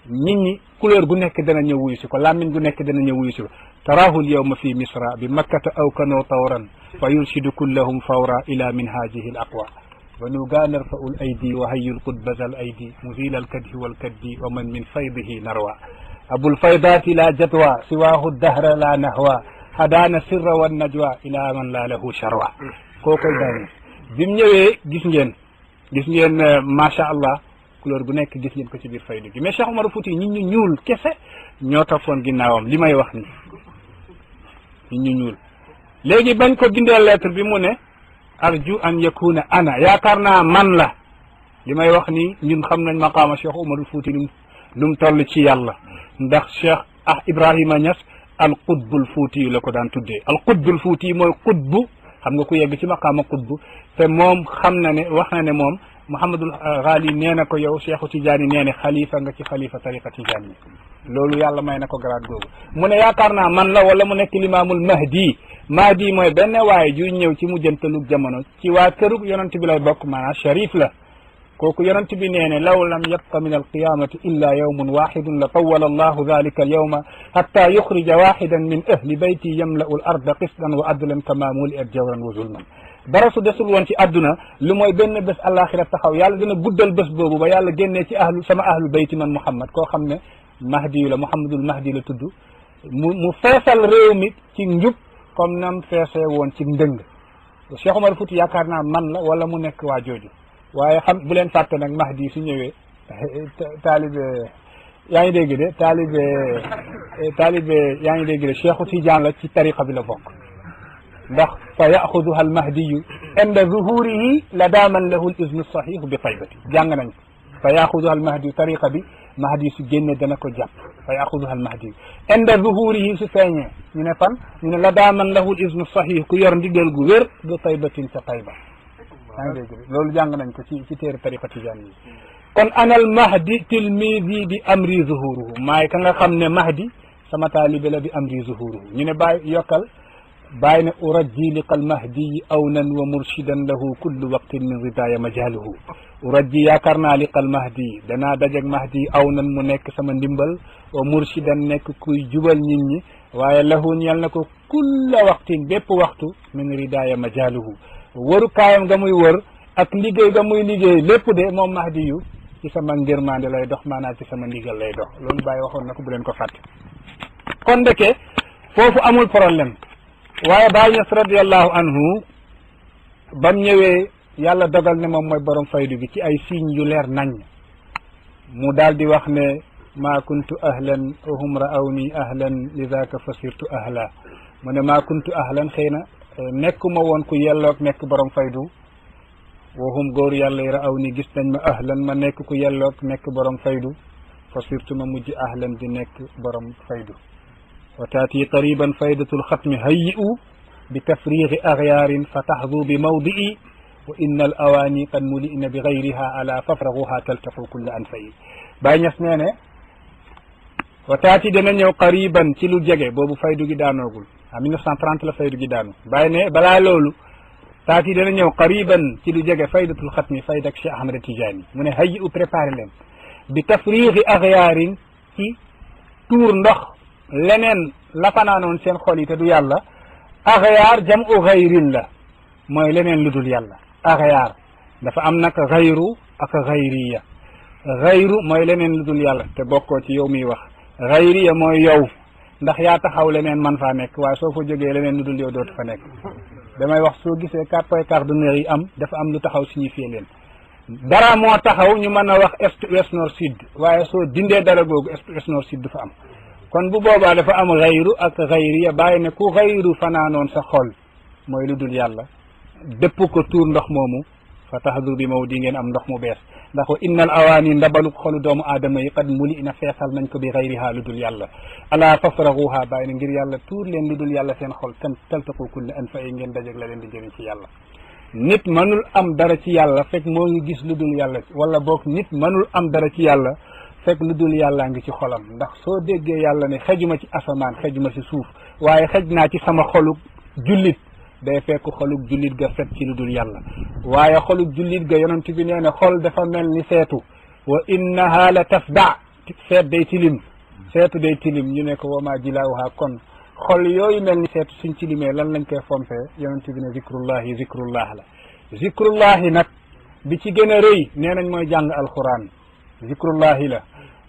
nit ñi couleur gu nekk dana ñëw wuyu si ko làmmiñ gu nekk dana ñëw wuyu si ko taraahu lyawma fi misra bi makkata aw kanoo tawran fa yurshidu kullahum fawra ila minhajihi l aqwa wa nuga narfau l aydi wa hayyul qudbaza al aydi muzila al kadhi wal kaddi wa man min faydihi narwa abul faydati la jadwa siwahu dahra la nahwa hadana sirra wan najwa ila man la lahu sharwa koo koy daane bi mu ñëwee gis ngeen macha allah couleur gu nekk gis ngeen ko ci biir faydu gi mais Cheikh Umar Fouti nit ñu ñuul kese ñoo toppoon ginnaawam li may wax ni nit ñu ñuul léegi bañ ko bindee lettre bi mu ne arju an yakuna ana yaakaar naa man la li may wax ni ñun xam nañ maqaama Cheikh Umar Fouti lu mu toll ci yàlla ndax Cheikh Ibrahima Niass al qutbul Fouti la ko daan tuddee al qutbul Fouti mooy qutbu xam nga ku yegg ci maqaama qutbu te moom xam na ne wax na ne moom Mouhamadul Ghali nee na ko yow Cheikhu Tidiane nee ne xalifa nga ci xalifa tariqa Tidiane yi loolu yàlla may na ko grade googu mu ne yaakaar naa man la wala mu nekk limaamul mahdi mooy benn waaye juy ñëw ci mujjantalug jamono ci waa kërug yonent bi lay bokk maanaam sharif la kooku yonent bi nee ne law lam yabqa min alqiyamati illa yawmun waxidun la tawala allahu dalika alyawma hatta yuxrija waxidan min ahli bayti yamla'u al arda qisdan wa adlan kama muli'at jawran wa zulman dara su desul woon ci àdduna lu mooy benn bés àllaaxira taxaw yàlla dina guddal bés boobu ba yàlla génnee ci sama ahlu bayti man Muhammad koo xam ne mahdi la Muhammadul mahdi la tudd mu feesal réew mi ci njub comme nam feesee woon ci ndëng Cheikh Umar Fouti yaakaar naa man la wala mu nekk waa jooju waaye xam bu leen fàtte nag mahdi su ñëwee taalibe yaa ngi dégg de taalibe yaa ngi dégg de Cheikhu Tidiane la ci tariqa bi la bokk ndax fa yaxuduha almahdiyu inda zuhurihi la daaman lahu l isnu sahihu bi taybati jàng nañ ko fa yaxuduha almahdiyu tariqa bi mahdi su génne dana ko jàpp fa yaxuduha almahdiyu inda zuhurihi su feeñee ñu ne fan ñu ne la daaman lahu l isnu sahih ku yor ndigal gu wér bi taybatin ca tayba yaa ngi dégg loolu jàng nañ ko ci téere tariqa tijaan yi kon ana al mahdi tilmidi bi amri zuhuruhu maay ka nga xam ne mahdi sama taalibe la bi amri zuhuruhu ñu ne bàyyi yokkal bàyyi ne urajji liqal mahdi awnan wa murshidan lahu kullu waqtin min ridaya majaluhu urajji yaakaar naa liqal mahdi danaa dajeg mahdi awnan mu nekk sama ndimbal wa murshidan nekk kuy jubal nit ñi waaye lahu ñel na ko kulla waqtin bépp waxtu min ridaya majaluhu wëru kaayam nga muy wër ak liggéey nga muy liggéey lépp de moom mahdi yu ci sama ngërmande lay dox maanaam ci sama ndigal lay dox loolu bàyyi waxoon na ko bu leen ko fàtte kon ndeke foofu amul problème waaye Baay Ñas radiallahu anhu bam ñëwee yàlla dogal ne moom mooy borom faydu bi ci ay signes yu leer nañ mu daal di wax ne maa kuntu ahlan wa hum ra'awni ahlan lidaka fasirtu ahla mu ne maa kuntu ahlan xëy na nekkuma woon ku yelloog nekk borom faydu wa hum góor yàlla yi ra'awni gis nañ ma ahlan ma nekk ku yelloog nekk borom faydu fasirtu ma mujj ahlan di nekk borom faydu wa taati qariban faydatul xatmi hayyi'u bi tafriixi axyaarin fa taxdu bi mawdi'i wa inna al awaani qad muli'na bi gayriha ala fafraguha taltaqu kulla anfayi. Baay Ñas nee ne wa taati dana ñëw qariban ci lu jege boobu faydu gi daanoogul en 1930 la faydu gi daanu. Baay ne balaa loolu taati dana ñëw qariban ci lu jege faydatul xatmi faydak Cheikh Ahmad Tijaani mu ne hayyi'u préparé leen bi tafriixi axyaarin ci tuur ndox leneen la fanaanoon seen xol yi te du yàlla. axyaar jam'u xayrin la mooy leneen lu dul yàlla. axyaar dafa am nag xayru ak xayriya. xayru mooy leneen lu dul yàlla te bokkoo ci yow miy wax. xayriya mooy yow ndax yaa taxaw leneen man faa nekk waaye soo fa jógee leneen lu dul yow dootu fa nekk. damay wax soo gisee 4 point cardinaux yi am dafa am lu taxaw signifié leen. dara moo taxaw ñu mën a wax est ouest nord sud waaye soo dindee dara googu est ouest nord sud du fa am. kon bu boobaa dafa am xayru ak xayriya bàyyi ne ku xayru fanaanoon sa xol mooy lu dul yàlla dëpp ko tuur ndox moomu fa taxdur bi maw di ngeen am ndox mu bees ndax wa innal awaani ndabalu xolu doomu aadama yi qad muli na feesal nañ ko bi xayriha lu dul yàlla ala fafraguha bàyyi ne ngir yàlla tuur leen lu dul yàlla seen xol taltaqu kulli an fa yi ngeen dajeg la leen di jëriñ ci yàlla. nit mënul am dara ci yàlla fekk moo ngi gis lu dul yàlla wala boog nit mënul am dara ci yàlla fekk lu dul yàllaa ngi ci xolam ndax soo déggee yàlla ne xejuma ci asamaan xejuma ci suuf waaye xej naa ci sama xolug jullit day fekk xolug jullit ga fet ci lu dul yàlla waaye xolug jullit ga yonent bi nee ne xol dafa mel ni seetu wa innaha la tafda seet day tilim seetu day tilim ñu ne ko wama jilaawuha kon xol yooyu mel ni seetu suñ tilimee lan lañ koy fompee yonent bi ne zikrullah la zikrullahi nag bi ci gën a rëy nee nañ mooy jàng alquran zikrullahi la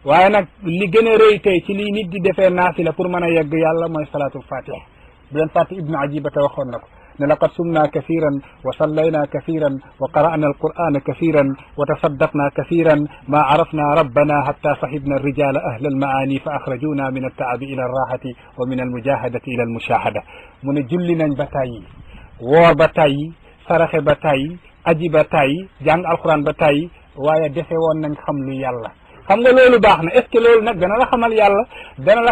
waaye nag li gën a rëy tey ci lii nit di defee naafila pour mën a yegg yàlla mooy salaatul fatiha bu leen fàtte ibnu ajibata waxoon na ko ne laqad sumna kathiran wa sallayna kathiran wa qara'na alqur'ana kathiran wa tasaddaqna kathiran ma arafna rabbana hatta sahibna arrijala ahla almaani fa akhrajuna min altaabi ila alrahati wa min almujahadati ila almushahada mu ne julli nañ ba tàyyi woor ba tàyyi saraxe ba tàyyi aji ba tàyyi jàng alquran ba tàyyi waaye defe woon nañ xam lu yàlla xam nga loolu baax na est ce que loolu nag dana la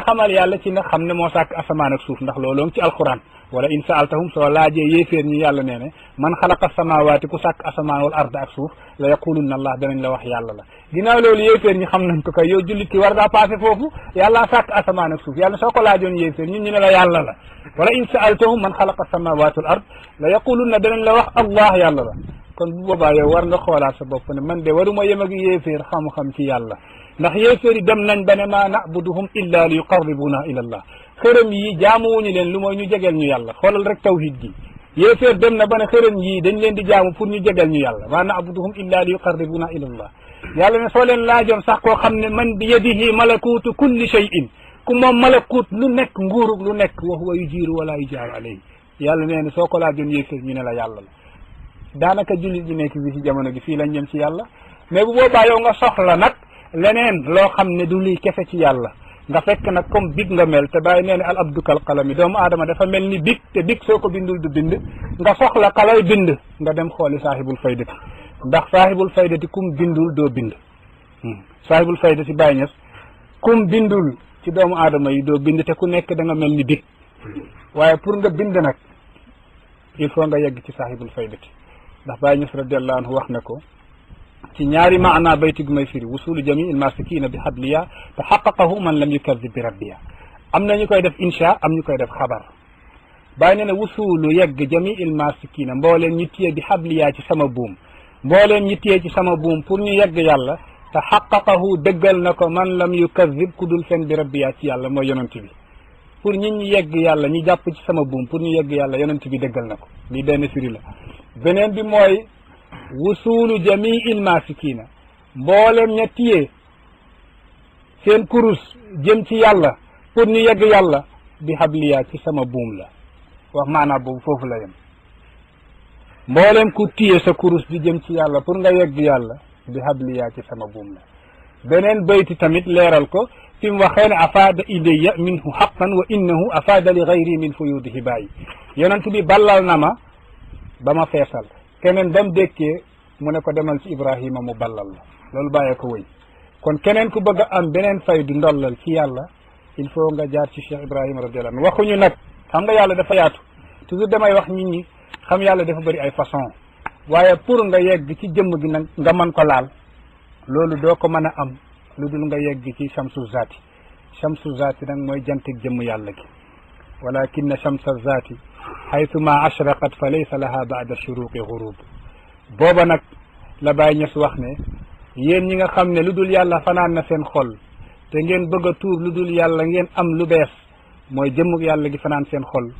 xamal yàlla ci nag xam ne moo sàkk asamaan ak suuf ndax looloo ci alquran wala in saaltahum soo laajee yéeféer ñi yàlla nee ne man xalaqa samawaati ku sàkk asamaan wal arda ak suuf la yaqulunna allah danañ la wax yàlla la ginnaaw loolu yéeféer ñi xam nañ ko kay yow jullit ki war ngaa passé foofu yàlla sàkk asamaan ak suuf yàlla soo ko laajoon yéeféer ñun ñu ne la yàlla la wala in saaltahum man xalaqa samawaati wal ard la yaqulunna danañ la wax allah yàlla la kon bu boobaa yow war nga xoolaat sa bopp ne man de waruma yem ak yéeféer xam-xam ci yàlla ndax yéeféer yi dem nañ ba ne maa nabuduhum illa li yuqarribuna ila allah xërëm yi jaamuwuñu leen lu mooy ñu jegeel ñu yàlla xoolal rek tawhid gi yéeféer dem na ba ne xërëm yi dañ leen di jaamu pour ñu jegeel ñu yàlla maa nabuduhum illa li yuqarribuna ila allah yàlla ne soo leen laajoon sax koo xam ne man bi yadihi malakutu kulli shay'in ku moom malakut lu nekk nguurug lu nekk wa huwa yujiiru wala yujaaru alayhi yàlla nee ne soo ko laajoon yéeféer ñu ne la yàlla la daanaka jullit ñi nekk bi ci jamono gi fii lañ jëm ci yàlla mais bu boobaa yow nga soxla nag leneen loo xam ne du lii kese ci yàlla nga fekk nag comme big nga mel te bàyyi nee ne al abdu kal qalami doomu aadama dafa mel ni big te big soo ko bindul du bind nga soxla kalay bind nga dem xooli saahibul faydati ndax saahibul faydati kum bindul doo bind saahibul faydati Baay Ñas kum bindul ci doomu aadama yi doo bind te ku nekk da nga mel ni big waaye pour nga bind nag il faut nga yegg ci saahibul faydati ndax Baay Ñas radiallahu anhu wax na ko ci ñaari maana bayti gu may firi wusulu jamii almasikina bi habliya te xaqaqahu man lam yukadib bi rabbiya am na ñu koy def insha am ñu koy def xabar bàyyi ne ne wusulu yegg jamii almasikina mbooleen ñu téye bi habliya ci sama buum mbooleen ñu téye ci sama buum pour ñu yegg yàlla te xaqaqahu dëggal na ko man lam yukadib ku dul fen bi rabbiya ci yàlla mooy yonent bi pour ñi ñu yegg yàlla ñu jàpp ci sama buum pour ñu yegg yàlla yonent bi dëggal na ko lii benn firi la beneen bi mooy wusulu jamii il masikina mboolem ña tiyee seen kurus jëm ci yàlla pour ñu yegg yàlla bi habliya ci sama buum la wax maanaam boobu foofu la yem mboolem ku tiye sa kurus di jëm ci yàlla pour nga yegg yàlla bi habliya ci sama buum la beneen bayti tamit leeral ko fi mu waxee ne afaada ilayya minhu haqqan wa innahu afaada li gayri min fuyudihi bàyyi yonent bi ballal na ma ba ma feesal keneen ba mu dékkee mu ne ko demal ci Ibrahima mu ballal la loolu bàyyee ko wëy kon keneen ku bëgg a am beneen fay du ndollal ci yàlla il faut nga jaar ci Cheikh Ibrahima radiyallahu anhu waxuñu nag xam nga yàlla dafa yaatu toujours damay wax nit ñi xam yàlla dafa bëri ay façon waaye pour nga yegg ci jëmm gi nag nga mën ko laal loolu doo ko mën a am lu dul nga yegg ci shamsu zaati shamsu zaati nag mooy jantig jëmm yàlla gi walakinna shamsa zaati haythuma ashraqat fa laysa laha ba'da shuruqi ghurub booba nag la Baay Ñas wax ne yéen ñi nga xam ne lu dul yàlla fanaan na seen xol te ngeen bëgg a tuur lu dul yàlla ngeen am lu bees mooy jëmmug yàlla gi fanaan seen xol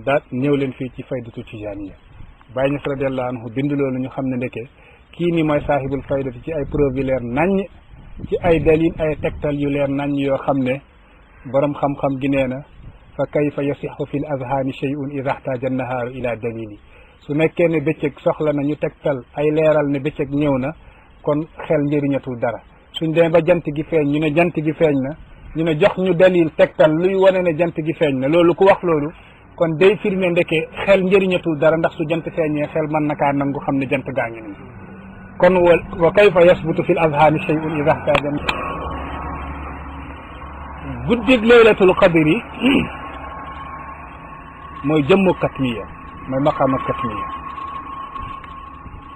da ñëw leen fii ci faydatu tijaaniya Baay Ñas radiallahu anhu bind loolu ñu xam ne ndeke kii ni mooy saahibul faydati ci ay preuve yu leer naññ ci ay dalil ay tegtal yu leer naññ yoo xam ne borom xam-xam gi nee na fa kayfa yasixu fi l azhaani shay'un ida xtaaja annahaaru ila dalili su nekkee ne bëccëg soxla na ñu tegtal ay leeral ne bëccëg ñëw na kon xel njëriñatul dara suñ demee ba jant gi feeñ ñu ne jant gi feeñ na ñu ne jox ñu dalil tegtal luy wane ne jant gi feeñ na loolu ku wax loolu kon day firme ndeke xel njëriñatul dara ndax su jant feeñee xel mën na kaa nangu xam ne jant gaa ngi nii kon wa kayfa yasbutu fi l azhaani shay'un ida xtaaja guddig laylatul qadri mooy jëmmu katmiya mooy maqaama katmiya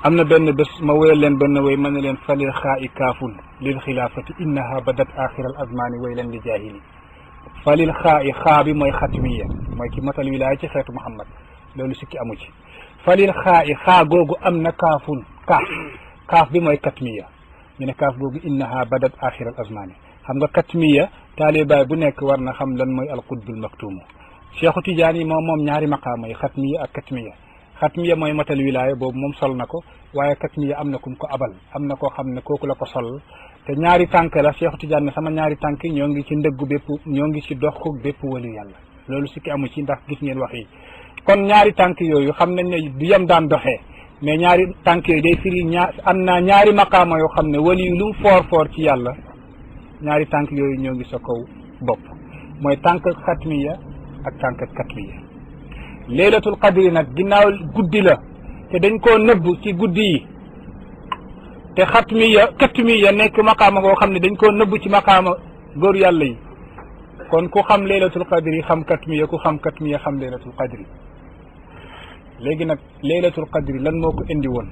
am na benn bés ma wéyal leen benn wéy ma ne leen falil xaa'i kaafun lil xilaafati innaha badat axira al azmaani way leen li jaahili falil xaa'i xaa bi mooy xatmiya mooy ki matal wilaaya ci xeetu Muhammad loolu sikki amu ci falil xaa'i xaa googu am na kaafun kaaf bi mooy katmiya ñu ne kaaf googu innaha badat axira al azmaani xam nga katmiya taalibaay bu nekk war na xam lan mooy alqutbul maktumu Cheikhu Tidiane yi moom ñaari maqaama yi xatmiya ak katmiya xatmiya mooy matal wilaaya boobu moom sol na ko waaye katmiya am na kum ko abal am na koo xam ne kooku la ko sol te ñaari tànk la Cheikhu Tidiane ne sama ñaari tànk ñoo ngi ci ndëggu bépp ñoo ngi ci doxu bépp wali yàlla loolu sikki amu ci ndax gis ngeen wax yi kon ñaari tànk yooyu xam nañ ne du yem daan doxee mais ñaari tànk yooyu day firi am naa ñaari maqaama yoo xam ne wali lu foor ci yàlla ñaari tànk yooyu ñoo ngi sa kaw bopp mooy tànk xatmiya ak tànk katmiya laylatul qadri nag ginnaaw guddi la te dañ koo nëbb ci guddi yi te katmiya nekk maqaama boo xam ne dañ koo nëbb ci maqaama góor yàlla yi kon ku xam laylatul qadri xam katmiya ku xam katmiya xam laylatul qadri léegi nag laylatul qadri lan moo ko indi woon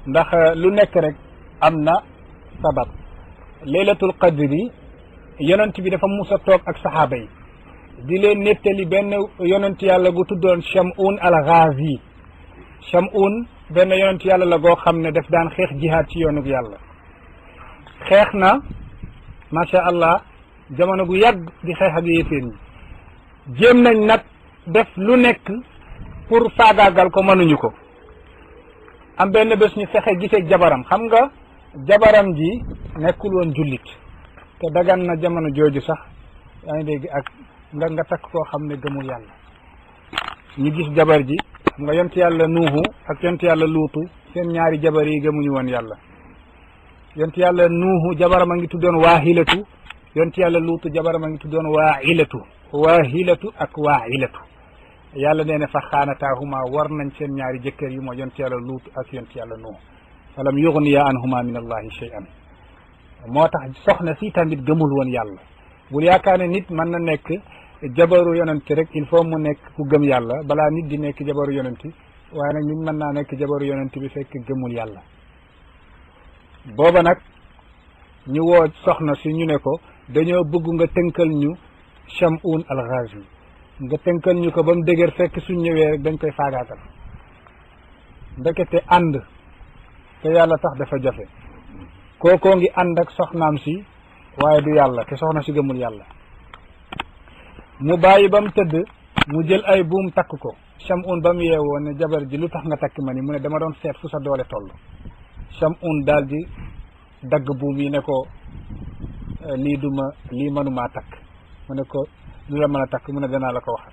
ndax lu nekk rek am na sabab laylatul qadri yonent bi dafa musa toog ak saxaaba yi di leen nettali benn yonent yàlla gu tuddoon Shamun al-Ghazi Shamun benn yonent yàlla la goo xam ne daf daan xeex jihaad ci yoonug yàlla xeex na macha allah jamono gu yàgg di xeex ak yéeféer ñi jéem nañ nag def lu nekk pour faagaagal ko mënuñu ko am benn bés ñu fexe giseeg jabaram xam nga jabaram ji nekkul woon jullit te dagan na jamono jooju sax yaa ngi dégg ak nga takk koo xam ne gëmul yàlla ñu gis jabar ji xam nga yont yàlla nuuhu ak yont yàlla luutu seen ñaari jabar yi gëmuñu woon yàlla yont yàlla nuuhu jabaram a ngi tuddoon waahilatu yont yàlla luutu jabaram a ngi tuddoon waahilatu ak waahilatu yàlla nee na fa xaanataahuma war nañ seen ñaari jëkkër yi moo yont yàlla luutu ak yont yàlla nuuhu falam yugniya anhuma min allahi shay'an moo tax soxna si tamit gëmul woon yàlla bul yaakaar ne nit mën na nekk jabaru yonent rek il faut mu nekk ku gëm yàlla balaa nit di nekk jabaru yonent waaye nag nit mën naa nekk jabaru yonent bi fekk gëmul yàlla booba nag ñu woo soxna si ñu ne ko dañoo bëgg nga tënkal ñu Shamun al-Ghazi nga tënkal ñu ko ba mu dëgër fekk suñ ñëwee rek dañ koy faagaatal ndekete ànd te yàlla tax dafa jafe kookoo ngi ànd ak soxnaam si waaye du yàlla te soxna si gëmul yàlla mu bàyyi ba mu tëdd mu jël ay buum takk ko Shamun ba mu yeewoo ne jabar ji lu tax nga takk ma ni mu ne dama doon seet fu sa doole toll Shamun daal di dagg buum yi ne ko lii mënumaa takk mu ne ko lu la mën a takk mu ne danaa la ko waxal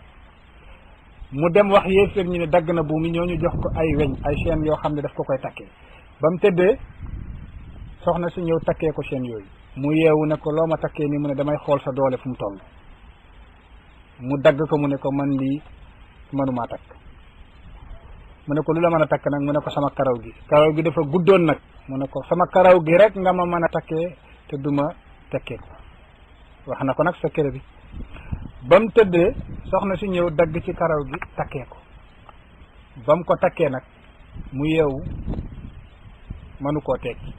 mu dem wax yéeféer ñu ne dagg na buum yi ñooñu jox ko ay weñ ay chaîne yoo xam ne daf ko koy takkee ba mu tëddee soxna si ñëw takkee ko chaîne yooyu mu yeewu ne ko loo ma takkee nii mu ne damay xool sa doole fu mu toll mu dagg ko mu ne ko man lii mënumaa takk mu ne ko lu la mën a takk nag mu ne ko sama karaw gi dafa guddoon nag mu ne ko sama karaw gi rek nga ma mën a takkee te duma tekkee ko wax na ko nag secret bi ba mu tëddee soxna si ñëw dagg ci karaw gi takkee ko ba mu ko takkee nag mu yeewu mënu koo tekki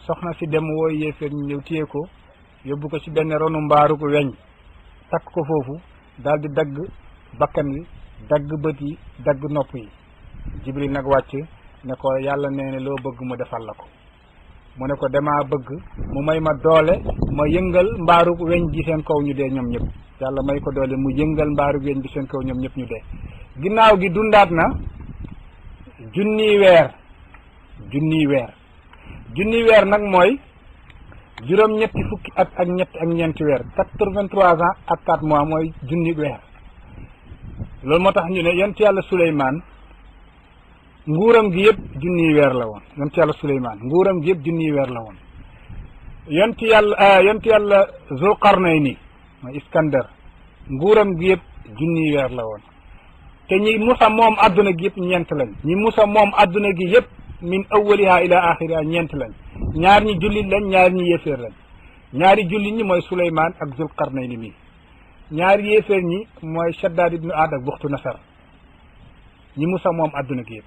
soxna si dem woo yéeféer ñu ñëw téye ko yóbbu ko ci benn ronu mbaaru ko weñ takk ko foofu daal di dagg bakkan wi dagg bët yi dagg nopp yi Jibril nag wàcc ne ko yàlla nee ne loo bëgg mu defal la ko mu ne ko damaa bëgg mu may ma doole ma yëngal mbaaru weñ gi seen kaw ñu dee ñoom ñëpp yàlla may ko doole mu yëngal mbaaru weñ gi seen kaw ñoom ñëpp ñu dee ginnaaw gi dundaat na junniy weer nag mooy juróom-ñetti fukki at ak ñett ak ñeenti weer 83 ans ak 4 mois mooy junni weer loolu moo tax ñu ne yonent yàlla Suleymaan nguuram gi yëpp junniy weer la woon yonent yàlla Suleymaan nguuram gi yëpp junniy weer la woon yonent yàlla Zulqarnayni mooy Iskandar nguuram gi yëpp junniy weer la woon te ñi musa moom adduna gi yëpp ñeent lañ ñi musa moom adduna gi yëpp min awwaliha ila axiriha ñeent lañ ñaar ñi jullit lañ ñaar ñi yéeféer lañ ñaari jullit ñi mooy Suleymaan ak Zulqarnayni mi ñaari yéeféer ñi mooy Shaddad ibnu Aad ak Buxtu Nasar ñi musa moom adduna gi yëpp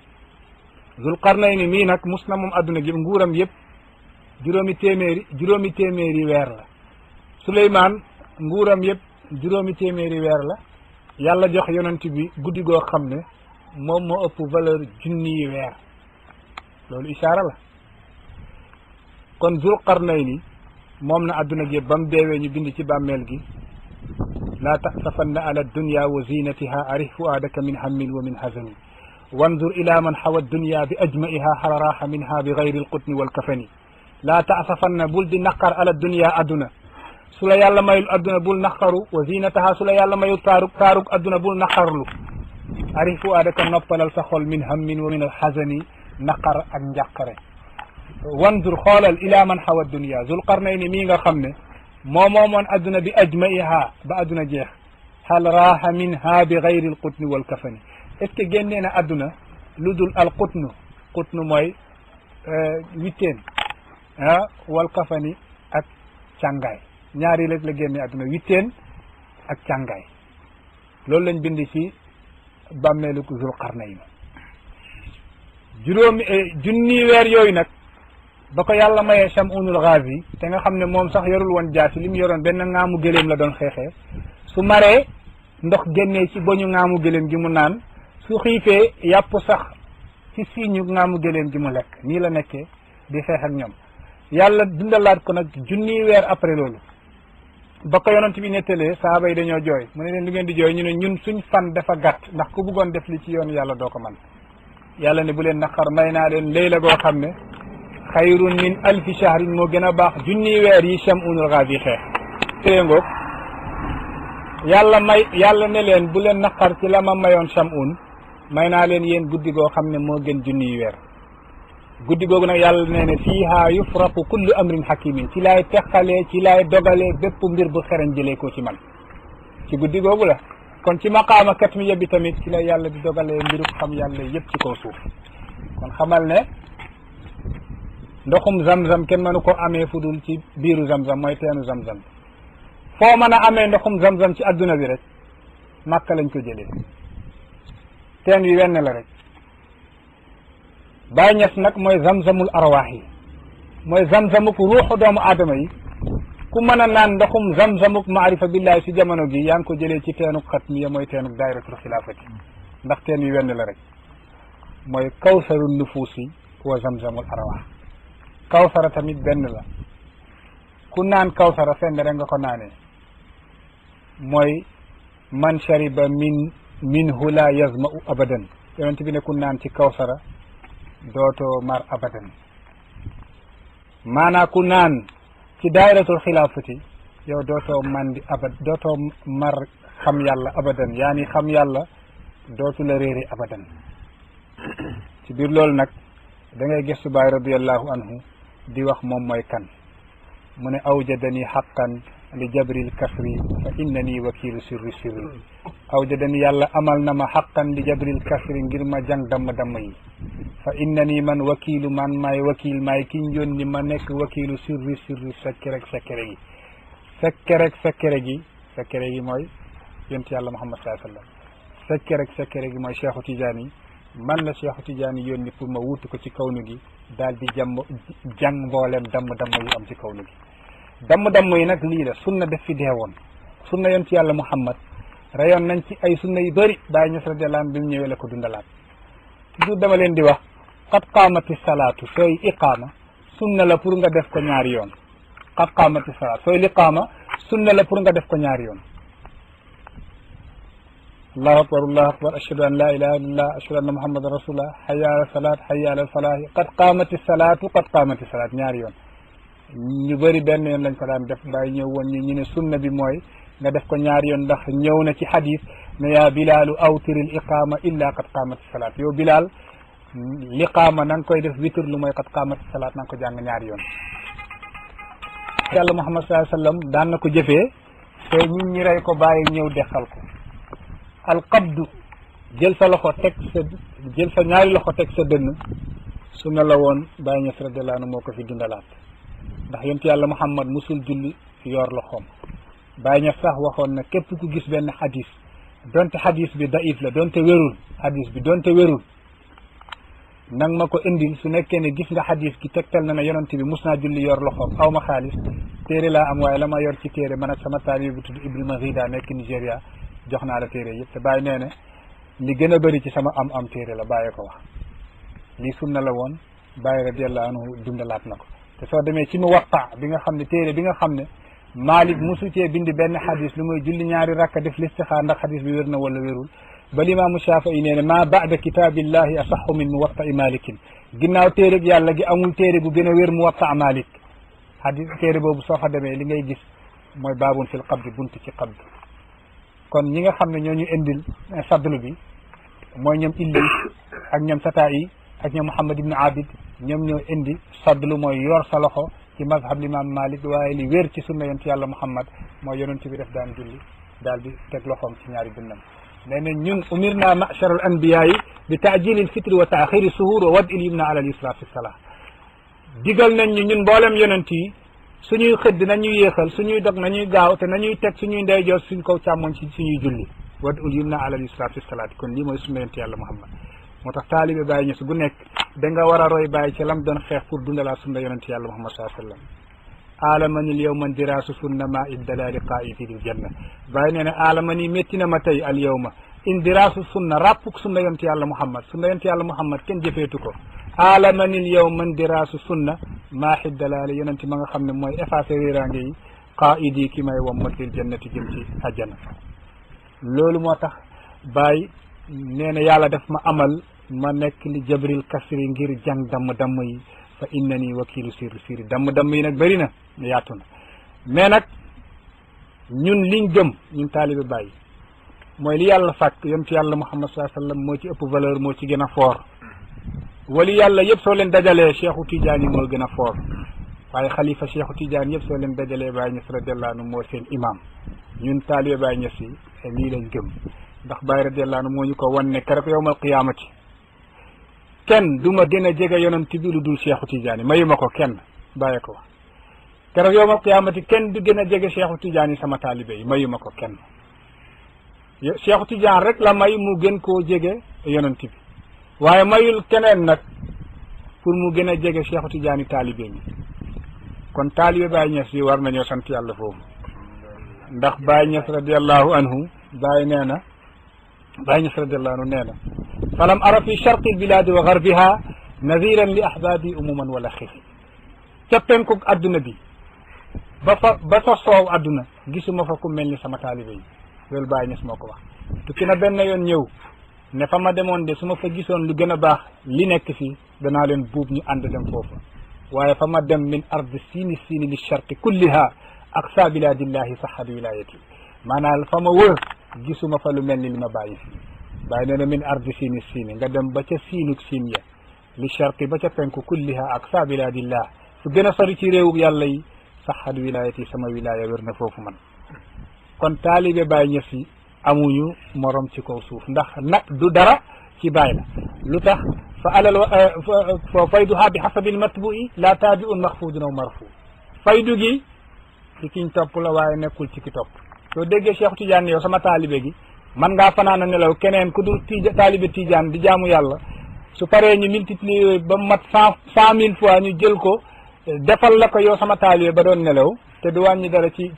Zulqarnayni mii nag mus na moom adduna gi yëpp nguuram yëpp juróomi téeméeri weer la Suleymaan nguuram yëpp juróomi téeméeri weer la yàlla jox yonent bi guddi goo xam ne moom moo ëpp valeur junniy weer loolu ishaara la kon Zulqarnayni moom na adduna gi yëpp ba mu deewee ñu bind ci bàmmeel gi laa taxsafanna ala dunya wa zinatiha arih fuaadaka min hammin wa min hazani wanzur ila man xawa dunya bi ajmaiha xala raaxa minha bi gayri alqutni walkafani laa taxsafanna bul di naqar ala dunya adduna su la yàlla mayul adduna bul naqaru wa zinataha su la yàlla mayul taarug adduna bul naqarlu arih fuaadaka noppalal sa xol min hammin wa min alxazani naqar ak njàqare wanzur xoolal ila man xawa dunya Zulqarnayni mii nga xam ne moo moomoon adduna bi ajmaiha ba adduna jeex hal raaha minha bi gayri alqutni walkafani est ce que génnee na adduna lu dul alqutnu mooy witteen walkafani ak càngaay ñaari rek la génne adduna witteen ak càngaay loolu lañ bind ci bàmmeelu Zulqarnayni junni weer yooyu nag ba ko yàlla mayee Shamunul Ghazi te nga xam ne moom sax yorul woon jaasi li mu yoroon benn ŋaamu gëléem la doon xeexee su maree ndox génnee ci boñu ŋaamu gëléem gi mu naan su xiifee yàpp sax ci siiñu ŋaamu gëléem gi mu lekk nii la nekkee di xeex ak ñoom yàlla dundalaat ko nag junniy weer après loolu ba ko yonent bi nettalee sahaaba yi dañoo jooy mu ne leen lu ngeen di jooy ñu ne ñun suñ fan dafa gàtt ndax ku bëggoon def li ci yoon yàlla doo ko man yàlla ne bu leen naqar may naa leen layla goo xam ne xayrun min alfi shahrin moo gën a baax junniy weer yi Shamunul Ghazi xeex téengoog yàlla ne leen bu leen naqar ci la ma mayoon Shamun may naa leen yéen guddi goo xam ne moo gën junniy weer guddi googu nag yàlla nee ne fiiha yufraqu kullu amrin hakimin ci laay teqalee ci laay dogalee bépp mbir bu xereñ jëlee ko ci man ci guddi googu la kon ci maqaama katmiya bi tamit ci la yàlla di dogalee mbirub xam yàlla yëpp ci kaw suuf kon xamal ne ndoxum zamzam kenn mënu ko amee fu dul ci biiru zamzam mooy teenu zamzam foo mën a amee ndoxum zamzam ci adduna bi rek Makka lañ ko jëlee teen wi wenn la rek Baay Ñas nag mooy zamzamul arwaax yi mooy zamzamuk ruuxu doomu aadama yi ku mën a naan ndoxum zamzamuk maarifa billahi si jamono gi yaa ngi ko jëlee ci teenuk xatmiya mooy teenuk daayiratul xilaafati ndax teen wi wenn la rek mooy kawsarul nufuusi wa zamzamul arwaax kawsara tamit benn la ku naan kawsara fenn rek nga ko naanee mooy man shariba minhu la yazma'u abadan yonent bi ne ku naan ci kawsara dootoo mar abadan maanaa ku naan ci daayiratul xilaafati yow dootoo mandi dootoo mar xam yàlla abadan yaani xam yàlla dootu la réeri abadan ci biir loolu nag da ngay gëstu Baay radiyallahu anhu di wax moom mooy kan mu ne awjadani xaqan li jabril kasri fa innani wakiilu sirri awjadani yàlla amal na ma xaqan li jabril kasri ngir ma jàng damm yi fa innani man wakiilu man maay wakiil maay kiñ yónni ma nekk wakiilu sirri secret yi sekkere gi mooy yonent yàlla Muhammad sallallahu alayhi wa sallam sekkere gi mooy Cheikhu Tidiane yi man la Cheikhu Tidiane yi yónni pour ma wutu ko ci kawnu gi daal di jàng mbooleem damm yu am ci kawnu gi damm yi nag lii la sunna def fi deewoon sunna yonent yàlla Muhammad rayoon nañ ci ay sunna yu bëri Baay Ñas radiyallahu anhu bi mu ñëwee la ko dundalaat toujours dama leen di wax qad qaamati salaatu sooy iqaama sunna la pour nga def ko ñaari yoon qad qaamati salaatu sooy liqaama sunna la pour nga def ko ñaari yoon allahu akbar ashhadu an la ilaha illallah ashhadu anna muhammadan rasulullah hayya ala salaat hayya ala falah qad qaamati salaatu ñaari yoon ñu bëri benn yoon lañ ko daan def Baay ñëw woon ñu ne sunna bi mooy nga def ko ñaari yoon ndax ñëw na ci xadis ne yaa bilaalu awtiril iqaama illa qad qaamati salaat yow bilaal liqaama na nga koy def witr lu mooy qad qaamati salaat na nga ko jàng ñaari yoon yàlla Muhammad sallallahu alayhi wa sallam daan na ko jëfee te ñun ñi rey ko bàyyi ñëw deqal ko alqabdu jël sa ñaari loxo teg sa dënn sunna la woon Baay Ñas radiyallahu anhu moo ko fi dundalaat ndax yonent yàlla Muhammad musul julli yor loxoom Baay Ñas sax waxoon na képp ku gis benn xadis donte xadis bi daif la donte wérul nang ma ko indil su nekkee ne gis nga xadis gi tegtal na ne yonent bi mus naa julli yor loxoom aw ma xaalis téere laa am waaye la ma yor ci téere man ak sama taalibe bu tudd Ibrahima Rida nekk Nigéria jox naa la téere yëpp te Baay nee na li gën a bëri ci sama am téere la Baay ko wax lii sunna la woon Baay radiyallahu anhu dundalaat na ko te soo demee ci Muwatta bi nga xam ne téere bi nga xam ne Malik musu cee bindi benn xadis lu muy julli ñaari rakka def listixaar ndax xadis bi wér na wala wérul ba limaamu Shafii nee ne ma baada kitaabillahi asaxu min Muwatta malikin ginnaaw téere yàlla gi amul téere bu gën a wér Muwatta Malik xadis téere boobu soo fa demee li ngay gis mooy baabun fil qabdi bunt ci qabd kon ñi nga xam ne ñoo ñu indil sadlu bi mooy ñoom Illis ak ñoom Satai ak ñoom Muhammad ibn Abid ñoom ñoo indi sadlu mooy yor sa loxo ci mazhab limaam Malik waaye li wér ci sunna yonent yàlla Muhammad mooy yonent bi def daan julli daal di teg loxoom ci ñaari dënnam nee na ñun umirna ma'shar al anbiya yi bi taajil al fitri wa taaxiri suhur wa wad il yumna ala al yusra fi salah digal nañ ñu ñun mboolem yonent yi suñuy xëdd nañuy yéexal suñuy dog nañuy gaaw te nañuy teg suñuy ndeyjoor suñ kaw càmmoñ ci suñuy julli wad ul yumna ala al yusra fi salat kon lii mooy sunna yonent yàlla Muhammad moo tax taalibe Baay Ñas bu nekk da nga war a roy Baay ci lam doon xeex pour dundalaa sunna yonent yàlla Muhammad sallallahu alayhi wa sallam alamani yawma diraasu sunna ma iddalaali qaa'idi lil janna Baay nee na alamani métti na ma tey al yawma indiraasu sunna rappuk sunna yonent yàlla Muhammad kenn jëfeetu ko alamani yawma diraasu sunna maa xiddalaali yonent ma nga xam ne mooy effacé réeraange yi qaa'idi ki may wammat lil jannati jëm ci àjjana loolu moo tax Baay nee na yàlla def ma amal ma nekk li jabril kasri ngir jàng damm yi fa innani wakilu sirri damm yi nag bëri na yaatu na mais nag ñun liñ gëm ñun taalibe Baay mooy li yàlla sàkk yonent yàlla Muhammad sallallahu alayhi wa sallam moo ci ëpp valeur moo ci gën a fort wali yàlla yëpp soo leen dajalee Cheikhu Tidiane yi moo gën a fort waaye xalifa Cheikhu Tidiane yëpp soo leen dajalee Baay Ñas radiyallahu anhu moo seen imam ñun taalibe Baay Ñas yi lii lañ gëm ndax Baay radiyallahu anhu moo ñu ko wan ne keroog yawmal qiyaamati kenn du ma gën a jege yonent bi lu dul Cheikhu Tidiane mayu ma ko kenn bàyyi ko wax keroog yawmal qiyaamati kenn du gën a jege Cheikhu Tidiane yi sama taalibe yi mayu ma ko kenn Cheikhu Tidiane rek la may mu gën koo jege yonent bi waaye mayul keneen nag pour mu gën a jege Cheikhu Tidiane yi taalibe yi kon taalibe Baay Ñas yi war nañoo sant yàlla foofu ndax Baay Ñas radiyallahu anhu Baay nee na Baay Ñas radiyallahu anhu nee na falam ara fi charqi albiladi wa garbiha nadiran li ahbabi umuman wala xiri ca penkug adduna bi ba sa soow adduna gisuma fa ku mel ni sama taalibe yi loolu Baay Ñas moo ko wax tukki na benn yoon ñëw ne fa ma demoon de su ma fa gisoon lu gën a baax li nekk fii danaa leen buub ñu ànd dem foofu waaye fa ma dem min ardi siini li charqi kulliha aqsa biladillahi sahad wilayati maanaam fa ma wër gisuma fa lu mel ni li ma bàyyi fii bàyyi nee na min ardi siini nga dem ba ca siinuk siin ya li charqi ba ca penku kulliha aqsa biladillah fu gën a sori ci réewub yàlla yi sahad wilayati sama wilaya wér na foofu man kon taalibe Baay Ñas yi amuñu morom ci kaw suuf ndax nag du dara ci Baay la lu tax fa alal fa fayduha bi hasabil matbu'i la taabi'un maxfuudun aw marfu faydu gi ci kiñ topp la waaye nekkul ci ki topp soo déggee Cheikh Tidiane yow sama taalibe gi man ngaa fanaan a nelaw keneen ku dul taalibe Tidiane di jaamu yàlla su paree ñu multiplier ba mat 100,000 fois ñu jël ko defal la ko yow sama taalibe ba doon nelaw te du wàññi dara ci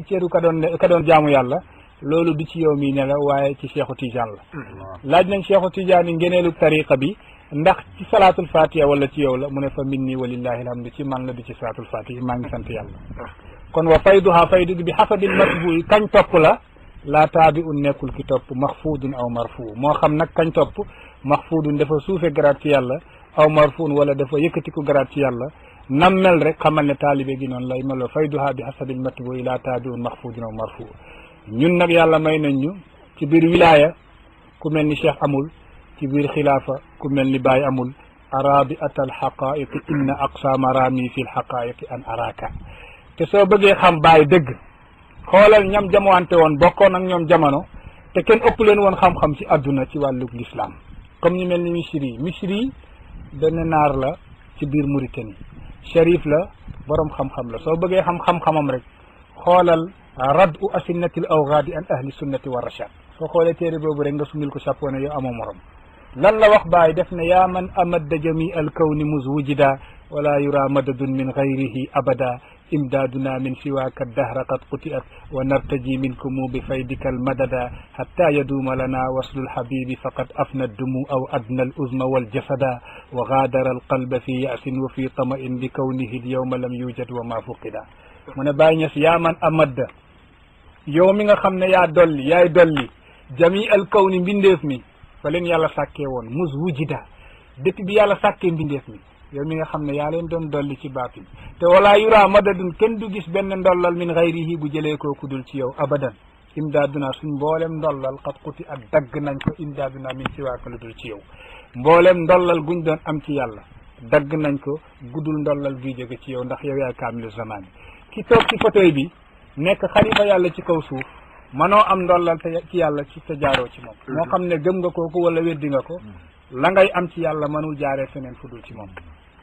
cëru ka doon jaamu yàlla loolu du ci yow mi nelaw waaye ci Cheikhu Tidiane la laaj nañ Cheikhu Tidiane yi ngeneelu tariqa bi ndax ci salaatul fatiha wala ci yow la mu ne fa minni walillahi alhamdu ci man la du ci salaatul fatiha maa ngi sant yàlla kon wa fayduha faydu bi xasabil matbu'i kañ topp la laa taabi un nekkul ki topp maxfuudun aw marfu moo xam nag kañ topp maxfuudun dafa suufe garaat ci yàlla aw marfuun wala dafa yëkkatiku garaat ci yàlla nam mel rek xamal ne taalibe gi noonu lay meloo fayduha bi xasabil matbu'i laa taabi un maxfuudun aw marfu ñun nag yàlla may nañ ñu ci biir wilaya ku mel ni cheikh amul ci biir xilaafa ku mel ni baay amul arabi atal xaqaiqi inna aqsa marami fi lxaqaiqi an araka te soo bëggee xam baay dëgg xoolal ñam jamowante woon bokkoon ak ñoom jamono te kenn ëpp leen woon xam-xam ci àdduna ci wàllug l'islam comme ñu mel ni misri benn naar la ci biir Mauritanie sharif la borom xam-xam la soo bëggee xam-xam-xamam rek xoolal radu asinnatil awgaadi an ahli sunnati wa rachad soo xoolee téere boobu rek nga sumil ko chapeau ne yow amoo morom lan la wax baay def ne yaa man amadda jami al kawni muzwujida wala yura madadun min gayrihi abada imdaaduna min siwaaka dahra qad qutiat wa nartaji minkumu bi faydika almadada hatta yaduuma lana waslu alhabibi faqad afna dumu aw adna al uzma waljasada wa gaadara alqalba fi yasin wa fi tama'in bi kawnihi alyawma lam yujad wa ma fuqida mu ne Baay Ñas yaa man amadda yow mi nga xam ne yaay dolli jami al kawni mbindeef mi fa leen yàlla sàkkee woon mus wujida depuis bi yàlla sàkkee mbindeef mi yow mi nga xam ne yaa leen doon dolli ci baatin te wala yura madadun kenn du gis benn ndollal min gayrihi bu jëlee koo kudul ci yow abadan imdaaduna suñ mboolem ndollal xat xuti ak dagg nañ ko imdaaduna min siwaaka lu dul ci yow mboolem ndollal guñ doon am ci yàlla dagg nañ ko guddul ndollal guy jóge ci yow ndax yow yaay kaamilu zamaani ki toog ci fauteuil bi nekk xalifa yàlla ci kaw suuf manoo am ndollal te ci yàlla ci te jaaroo ci moom moo xam ne gëm nga kooku wala weddi nga ko la ngay am ci yàlla mënul jaaree feneen fu dul ci moom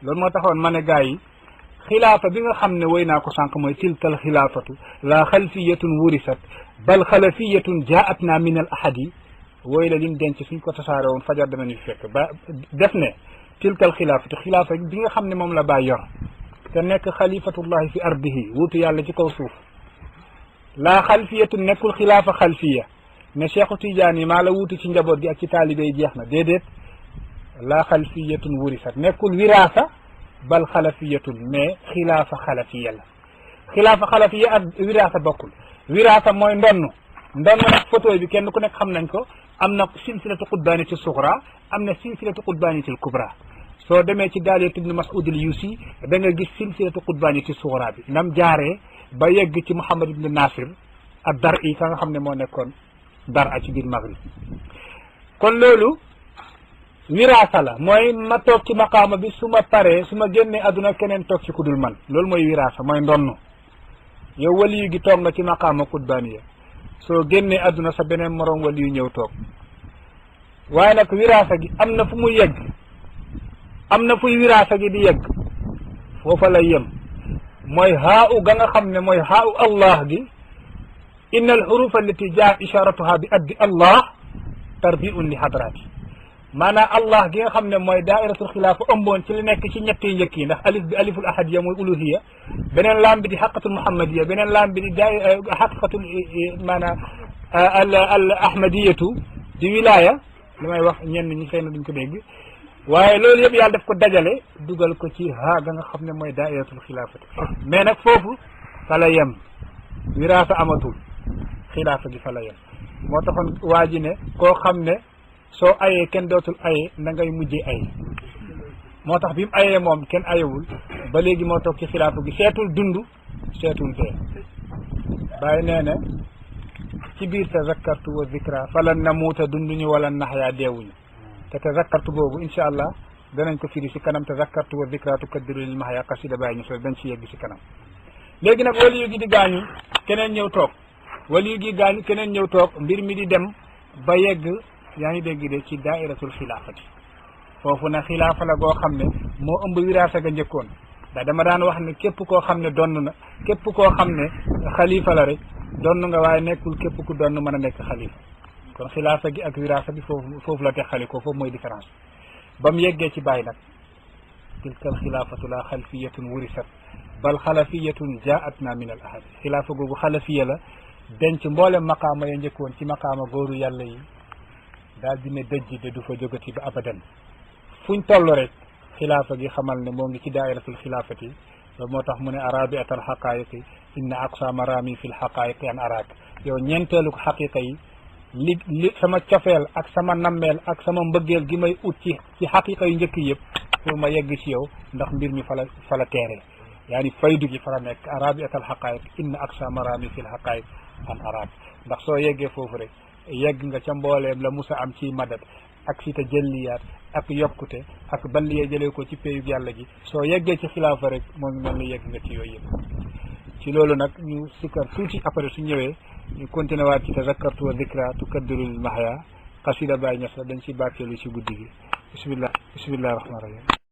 loolu moo taxoon ma ne gaa yi xilaafa bi nga xam ne woy naa ko sànq mooy tilkal xilaafatu la xalfiyatun wurisat bal xalafiyatun jaat na min al ahadi wooy la lim denc suñ ko tasaare woon fajar danañu fekk ba def ne tilkal xilaafatu xilaafa bi nga xam ne moom la Baay yor te nekk xalifatullahi fi ardihi wuutu yàlla ci kaw suuf la xalfiyatun nekkul xilaafa xalfiya ne Cheikhu Tidiane yi maa la wuutu ci njaboot gi ak ci taalibe yi jeex na déedéet la xalfiyatun wurisat nekkul wiraasa bal xalafiyatun mais xilaafa xalafiya la xilaafa xalafiya ak wiraasa bokkul wiraasa mooy ndonn nag photo bi kenn ku nekk xam nañ ko am na silsilatu qutbaaniyati suxra am na silsilatu qutbaaniyati kubra soo demee ci daaliyatu ibnu Mas'ud al Yusi da nga gis silsilatu qutbaaniyati suxra bi nam jaaree ba yegg ci Muhammad ibnu Nasir ak dar i ka nga xam ne moo nekkoon dar a ci biir Maghrib kon loolu wiraasa la mooy ma toog ci maqaama bi su ma paree su ma génnee adduna keneen toog ci kudul man loolu mooy wiraasa mooy ndonn yow waliyu gi toog nga ci maqaama qutbaaniya soo génnee adduna sa beneen moroom waliyu ñëw toog waaye nag wiraasa gi am na fu muy yegg am na fuy wiraasa gi di yegg foofa lay yem mooy haa u ga nga xam ne mooy haa u allah gi inna al xurufa allati jaa isharatuha bi addi allah tarbiun li hadrati maanaam allah gi nga xam ne mooy daairatul xilaafa ëmboon ci li nekk ci ñett yi njëkk yi ndax alif bi aliful ahadiya mooy uluhiya beneen laam bi di xaqatul muhammadiya beneen laam bi di xaqatul maanaam al ahmadiyatu di wilaya li may wax ñenn ñi xëy na duñ ko dégg waaye loolu yëpp yàlla daf ko dajale dugal ko ci haa ga nga xam ne mooy daairatul xilaafati mais nag foofu fa la yem wiraasa amatul xilaafa gi fa la yem moo taxoon waa ji ne koo xam ne soo ayee kenn dootul aye na ngay mujjee aye moo tax bi mu ayee moom kenn ayewul ba léegi moo toog ci xilaafa gi seetul dund seetul dee bàyyi nee na ci biir tazakkartu wa zikra falan namuuta dunduñu wala naxyaa deewuñu te tazakkartu boobu incha allah danañ ko firi si kanam tazakkartu wa zikra tukaddiru lil mahya qasida bàyyi ñu sol dañ ci yegg si kanam léegi nag waliyu gi di gaañu keneen ñëw toog waliyu gi gaañu keneen ñëw toog mbir mi di dem ba yegg yaa ngi dégg de ci daairatul xilaafati foofu nag xilaafa la goo xam ne moo ëmb wiraasa ga njëkkoon ndax dama daan wax ne képp koo xam ne donn na képp koo xam ne xalifa la rek donn nga waaye nekkul képp ku donn mën a nekk xalifa kon xilaafa gi ak wirasa bi foofu la texali ko foofu mooy différence ba mu yeggee ci bàyyi nag tilka al xilaafatu la xalfiyatun wurisat bal xalafiyatun jaatna min al ahad xilaafa googu xalafiya la denc mboolem maqaama ya njëkkoon ci maqaama góoru yàlla yi daal di ne dëjj de du fa jógati ba abadan fuñ toll rek xilaafa gi xamal ne moo ngi ci daairatul xilaafati loolu moo tax mu ne arabiat al xaqaayiqi inna aqsa marami fi l xaqaayiqi an araak yow ñeenteelu ko xaqiqa yi li sama cofeel ak sama nammeel ak sama mbëggeel gi may ut ci xaqiqa yu njëkk yëpp pour ma yegg ci yow ndax mbir mi fa la teeree yaani faydu gi fa la nekk arabiat al xaqaayiq inna aqsa marami fi l xaqaayiq an araak ndax soo yeggee foofu rek yegg nga ca mbooleem la musa am ci madad ak si tajalliyaat ak yokkute ak balliyee jëlee ko ci péyub yàlla gi soo yeggee ci xilaafa rek moo ngi mel ni yegg nga ci yooyu yëpp ci loolu nag ñu sikkar tuuti après su ñëwee ñu continué waat ci tazakkartu wa zikra tukaddirul mahya xasida Baay Ñas la dañ ci barkeelu ci guddi gi bismillah rahmaani rahim